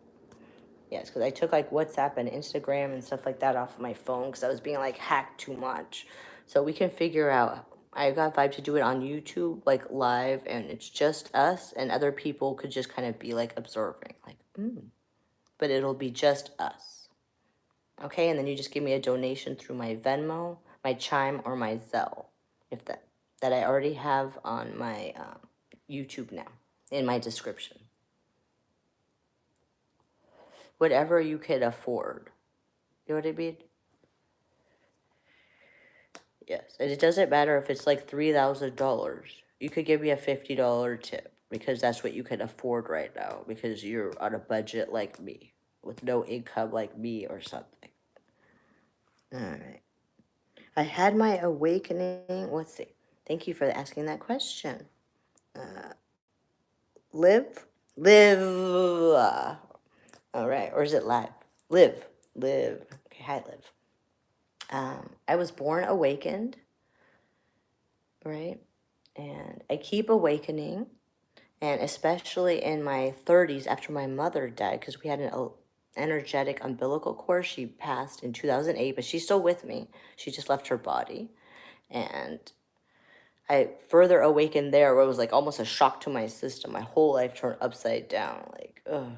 Yes, because I took like WhatsApp and Instagram and stuff like that off of my phone because I was being like hacked too much. So we can figure out. I got Vibe to do it on YouTube, like live, and it's just us, and other people could just kind of be like observing, like, but it'll be just us. Okay, and then you just give me a donation through my Venmo, my Chime, or my Zelle, if that I already have on my YouTube now in my description. Whatever you could afford. You know what I mean? Yes, and it doesn't matter if it's like $3,000. You could give me a $50 tip because that's what you can afford right now because you're on a budget like me with no income like me or something. All right. I had my awakening. Let's see. Thank you for asking that question. Live? Live. All right. Or is it live? Live. Live. Okay, hi, Live. I was born awakened, right? And I keep awakening. And especially in my 30s after my mother died, because we had an energetic umbilical cord. She passed in 2008, but she's still with me. She just left her body. And I further awakened there where it was like almost a shock to my system. My whole life turned upside down. Like, ugh.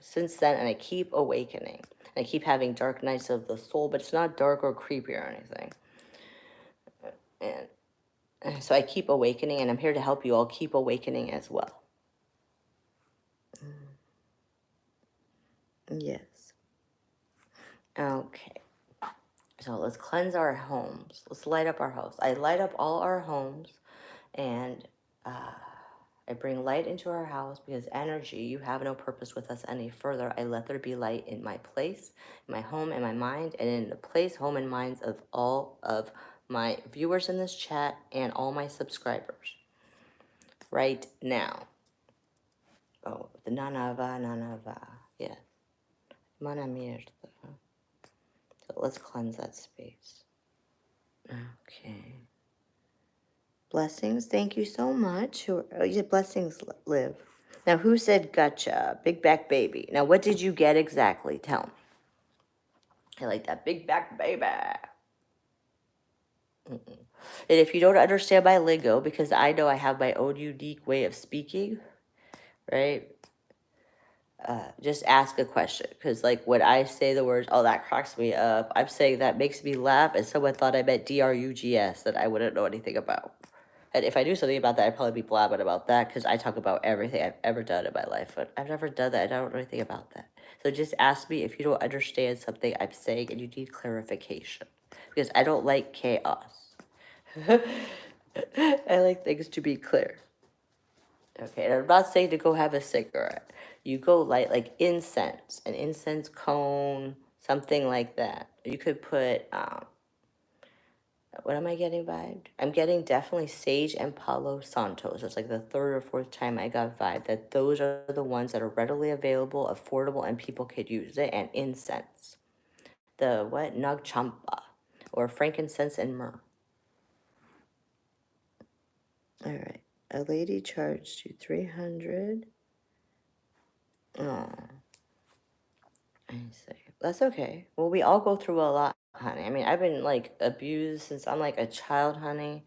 Since then, and I keep awakening. And I keep having dark nights of the soul, but it's not dark or creepy or anything. And so I keep awakening, and I'm here to help you all keep awakening as well. Yes. Okay. So let's cleanse our homes. Let's light up our house. I light up all our homes, and I bring light into our house because energy, you have no purpose with us any further. I let there be light in my place, in my home, in my mind, and in the place, home, and minds of all of my viewers in this chat and all my subscribers right now. Oh, the nanava, yes. Mana mierda. So let's cleanse that space. Okay. Blessings, thank you so much. Blessings, Live. Now, who said gotcha? Big back baby. Now, what did you get exactly? Tell me. I like that big back baby. And if you don't understand my lingo, because I know I have my own unique way of speaking, right? Just ask a question. Because, like, when I say the words, oh, that cracks me up, I'm saying that makes me laugh, and someone thought I meant drugs that I wouldn't know anything about. And if I knew something about that, I'd probably be blabbing about that because I talk about everything I've ever done in my life. But I've never done that. I don't know anything about that. So just ask me if you don't understand something I'm saying and you need clarification. Because I don't like chaos. I like things to be clear. Okay, and I'm not saying to go have a cigarette. You go light like incense, an incense cone, something like that. You could put what am I getting vibed? I'm getting definitely Sage and Palo Santos. It's like the third or fourth time I got vibed that those are the ones that are readily available, affordable, and people could use it. And incense. The what? Nag Champa. Or frankincense and myrrh. All right. A lady charged you 300. Oh, I see. That's okay. Well, we all go through a lot, honey. I mean, I've been like abused since I'm like a child, honey.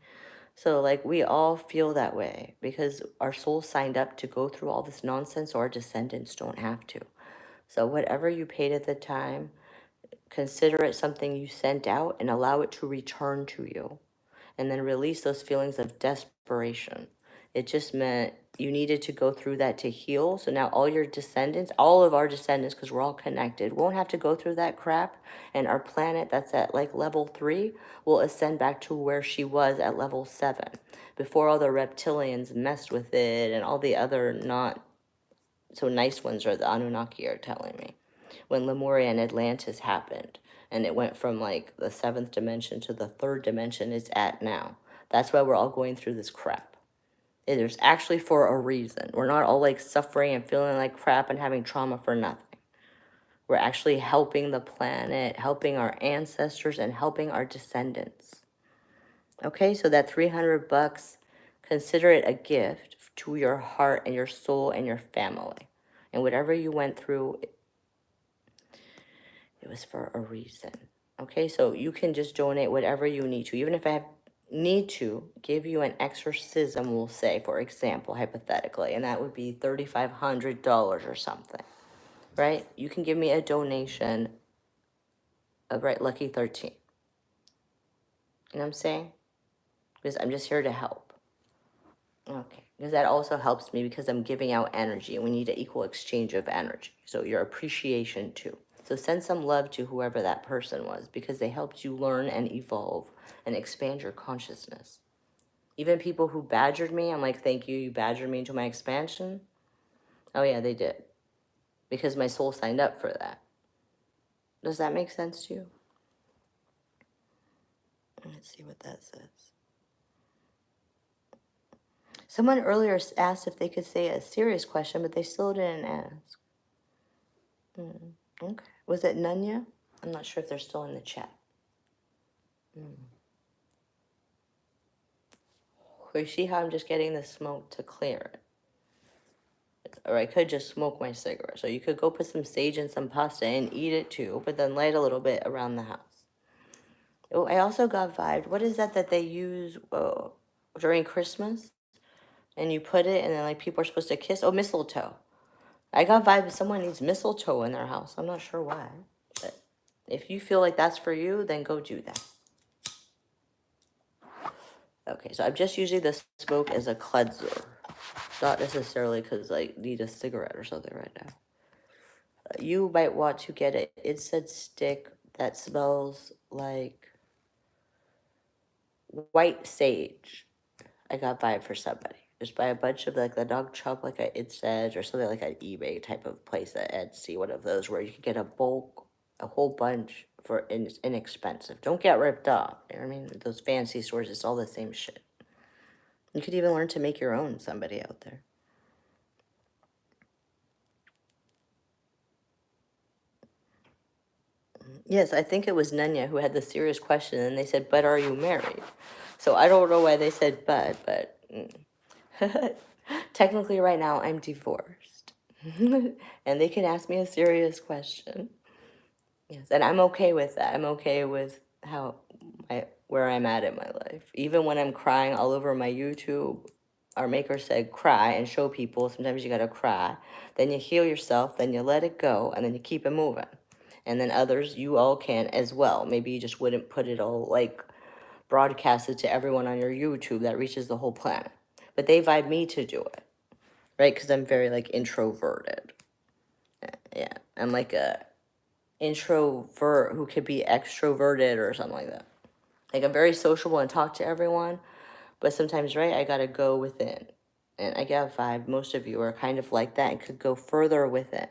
So, like, we all feel that way because our soul signed up to go through all this nonsense, so our descendants don't have to. So, whatever you paid at the time, consider it something you sent out and allow it to return to you. And then release those feelings of desperation. It just meant you needed to go through that to heal. So now all your descendants, all of our descendants, because we're all connected, won't have to go through that crap. And our planet that's at like level 3 will ascend back to where she was at level 7 before all the reptilians messed with it and all the other not so nice ones, or the Anunnaki are telling me. When Lemuria and Atlantis happened, and it went from like the 7th dimension to the 3rd dimension it's at now. That's why we're all going through this crap. It's actually for a reason. We're not all like suffering and feeling like crap and having trauma for nothing. We're actually helping the planet, helping our ancestors, and helping our descendants. Okay, so that $300, consider it a gift to your heart and your soul and your family. And whatever you went through, it was for a reason. Okay, so you can just donate whatever you need to. Even if I need to give you an exorcism, we'll say, for example, hypothetically, and that would be $3,500 or something, right? You can give me a donation of, right, Lucky 13. You know what I'm saying? Because I'm just here to help. Okay, because that also helps me because I'm giving out energy and we need an equal exchange of energy. So your appreciation too. So send some love to whoever that person was because they helped you learn and evolve and expand your consciousness. Even people who badgered me, I'm like, thank you, you badgered me into my expansion. Oh yeah, they did. Because my soul signed up for that. Does that make sense to you? Let's see what that says. Someone earlier asked if they could say a serious question, but they still didn't ask. Okay. Was it Nunya? I'm not sure if they're still in the chat. You see how I'm just getting the smoke to clear it? Or I could just smoke my cigarette. So you could go put some sage and some pasta and eat it too, but then light a little bit around the house. Oh, I also got vibed. What is that they use during Christmas? And you put it and then like people are supposed to kiss? Oh, mistletoe. I got vibed someone needs mistletoe in their house. I'm not sure why. But if you feel like that's for you, then go do that. Okay, so I'm just using the smoke as a cleanser. Not necessarily because I need a cigarette or something right now. You might want to get an incense stick that smells like white sage. I got vibe for somebody. Just buy a bunch of like the dog chop, like a incense or something like an eBay type of place at Etsy, one of those where you can get a bulk, a whole bunch for inexpensive. Don't get ripped off. You know what I mean? Those fancy stores, it's all the same shit. You could even learn to make your own, somebody out there. Yes, I think it was Nanya who had the serious question, and they said, but are you married? So I don't know why they said but technically right now I'm divorced. And they can ask me a serious question. Yes, and I'm okay with that. I'm okay with where I'm at in my life. Even when I'm crying all over my YouTube, our maker said cry and show people. Sometimes you gotta cry. Then you heal yourself, then you let it go, and then you keep it moving. And then others, you all can as well. Maybe you just wouldn't put it all like broadcasted to everyone on your YouTube that reaches the whole planet. But they vibe me to do it, right? Because I'm very like introverted. Yeah, I'm like a introvert who could be extroverted or something like that. Like I'm very sociable and talk to everyone, but sometimes, right, I gotta go within. And I get a vibe, most of you are kind of like that and could go further within.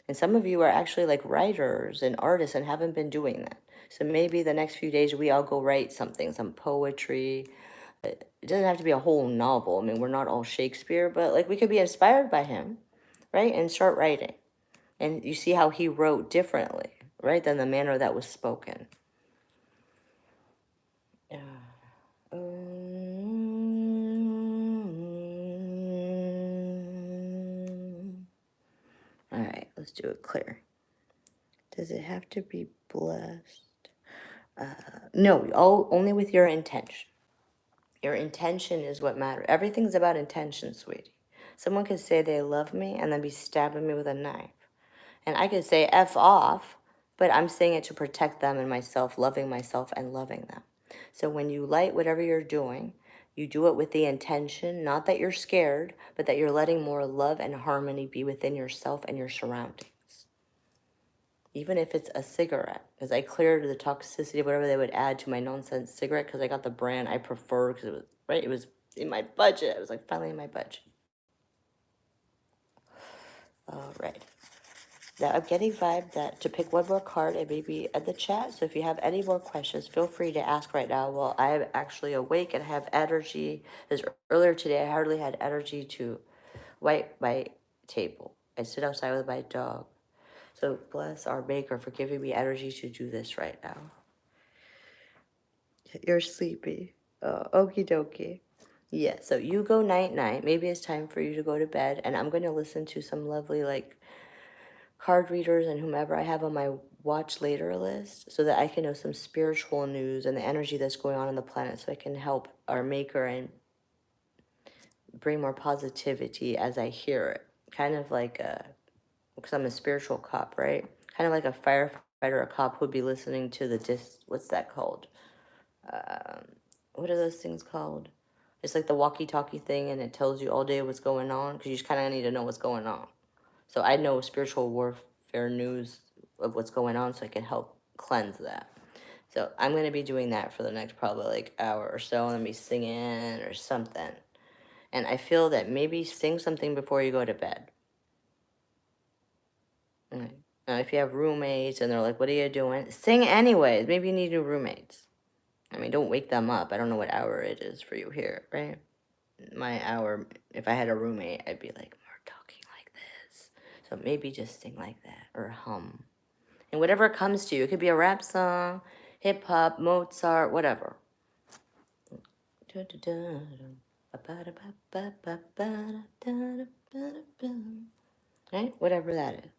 And some of you are actually like writers and artists and haven't been doing that. So maybe the next few days we all go write something, some poetry. It doesn't have to be a whole novel. I mean, we're not all Shakespeare, but like we could be inspired by him, right? And start writing. And you see how he wrote differently, right, than the manner that was spoken. Yeah. All right, let's do it clear. Does it have to be blessed? No, only with your intention. Your intention is what matters. Everything's about intention, sweetie. Someone could say they love me and then be stabbing me with a knife. And I could say F off, but I'm saying it to protect them and myself and loving them. So when you light whatever you're doing, you do it with the intention, not that you're scared, but that you're letting more love and harmony be within yourself and your surroundings. Even if it's a cigarette, because I cleared the toxicity, whatever they would add to my nonsense cigarette, because I got the brand I prefer, because it was, right, it was in my budget. It was like finally in my budget. All right. Now I'm getting vibe that to pick one more card and maybe at the chat. So if you have any more questions, feel free to ask right now. Well, I am actually awake and have energy. Because earlier today, I hardly had energy to wipe my table. I sit outside with my dog. So bless our maker for giving me energy to do this right now. You're sleepy. Oh, okie dokie. Yeah, so you go night night. Maybe it's time for you to go to bed. And I'm going to listen to some lovely, like, card readers and whomever I have on my watch later list so that I can know some spiritual news and the energy that's going on the planet so I can help our maker and bring more positivity as I hear it. Kind of like a, because I'm a spiritual cop, right? Kind of like a firefighter or a cop who'd be listening to what's that called? What are those things called? It's like the walkie-talkie thing, and it tells you all day what's going on because you just kind of need to know what's going on. So I know spiritual warfare news of what's going on so I can help cleanse that. So I'm going to be doing that for the next probably like hour or so. I'm going to be singing or something. And I feel that maybe sing something before you go to bed. Right. Now, if you have roommates and they're like, what are you doing? Sing anyways. Maybe you need new roommates. I mean, don't wake them up. I don't know what hour it is for you here, right? My hour, if I had a roommate, I'd be like, we're talking like this. So maybe just sing like that or hum. And whatever comes to you, it could be a rap song, hip hop, Mozart, whatever. Right? Whatever that is.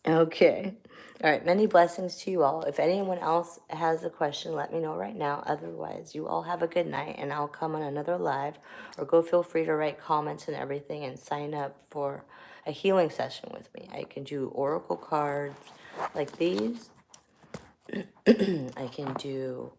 Okay. All right. Many blessings to you all. If anyone else has a question, let me know right now. Otherwise, you all have a good night, and I'll come on another live, or go feel free to write comments and everything and sign up for a healing session with me. I can do oracle cards like these. I can do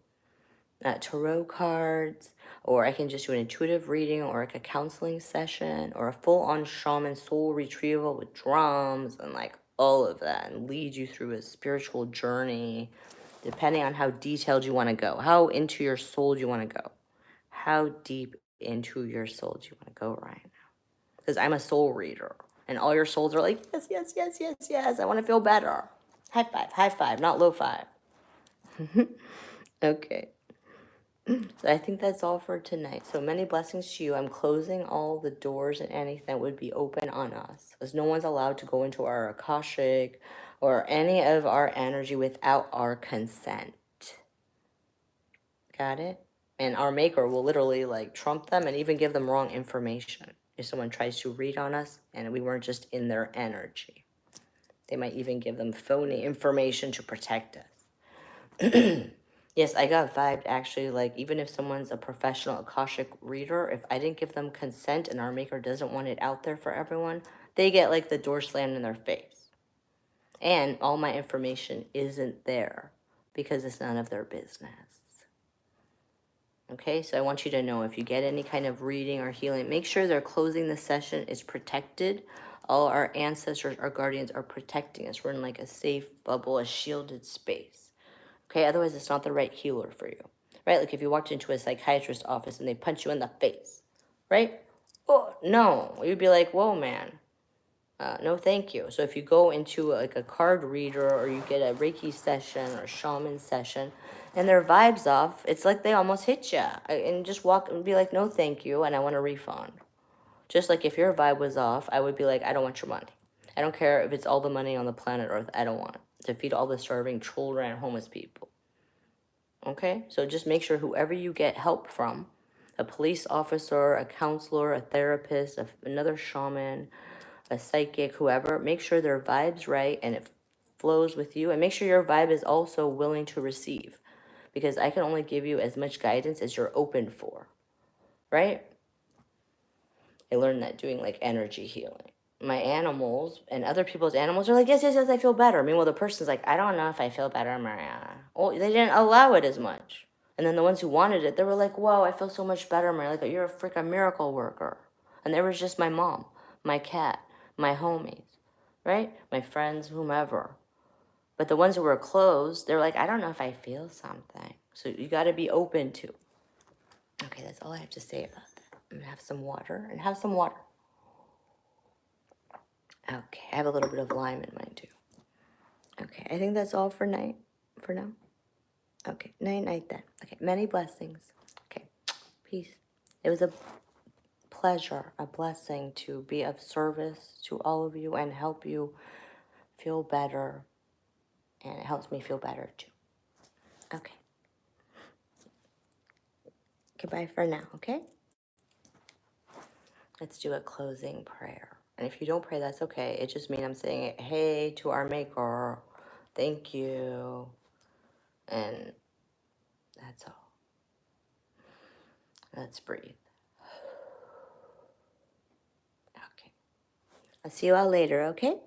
tarot cards, or I can just do an intuitive reading, or like a counseling session, or a full-on shaman soul retrieval with drums and like all of that, and lead you through a spiritual journey, depending on how detailed you want to go, how into your soul do you want to go, how deep into your soul do you want to go right now? Because I'm a soul reader, and all your souls are like, yes, yes, yes, yes, yes, I want to feel better. High five, not low five. Okay. So I think that's all for tonight. So many blessings to you. I'm closing all the doors and anything that would be open on us, because no one's allowed to go into our Akashic or any of our energy without our consent. Got it? And our maker will literally like trump them and even give them wrong information if someone tries to read on us and we weren't just in their energy. They might even give them phony information to protect us. Yes, I got vibed actually, like even if someone's a professional Akashic reader, if I didn't give them consent and our maker doesn't want it out there for everyone, they get like the door slammed in their face. And all my information isn't there because it's none of their business. Okay, so I want you to know if you get any kind of reading or healing, make sure they're closing the session is protected. All our ancestors, our guardians are protecting us. We're in like a safe bubble, a shielded space. Okay, otherwise it's not the right healer for you, right? Like if you walked into a psychiatrist's office and they punch you in the face, right? Oh, no, you'd be like, whoa, man, no thank you. So if you go into like a card reader or you get a Reiki session or a shaman session and their vibe's off, it's like they almost hit you and just walk and be like, no thank you, and I want a refund. Just like if your vibe was off, I would be like, I don't want your money. I don't care if it's all the money on the planet Earth, I don't want it to feed all the starving children and homeless people. Okay, so just make sure whoever you get help from, a police officer, a counselor, a therapist, another shaman, a psychic, whoever, make sure their vibe's right and it flows with you, and make sure your vibe is also willing to receive, because I can only give you as much guidance as you're open for, right? I learned that doing like energy healing. My animals and other people's animals are like, yes, yes, yes, I feel better. Meanwhile, the person's like, I don't know if I feel better, Maria. Well, they didn't allow it as much. And then the ones who wanted it, they were like, whoa, I feel so much better, Maria. Like, you're a freaking miracle worker. And there was just my mom, my cat, my homies, right? My friends, whomever. But the ones who were closed, they're like, I don't know if I feel something. So you got to be open to. Okay, that's all I have to say about that. I'm going to have some water and have some water. Okay, I have a little bit of lime in mine too. Okay, I think that's all for now. Okay, night then. Okay, many blessings. Okay, peace. It was a pleasure, a blessing to be of service to all of you and help you feel better. And it helps me feel better too. Okay. Goodbye for now, okay? Let's do a closing prayer. And if you don't pray, that's okay. It just means I'm saying, hey, to our maker, thank you. And that's all. Let's breathe. Okay. I'll see you all later, okay?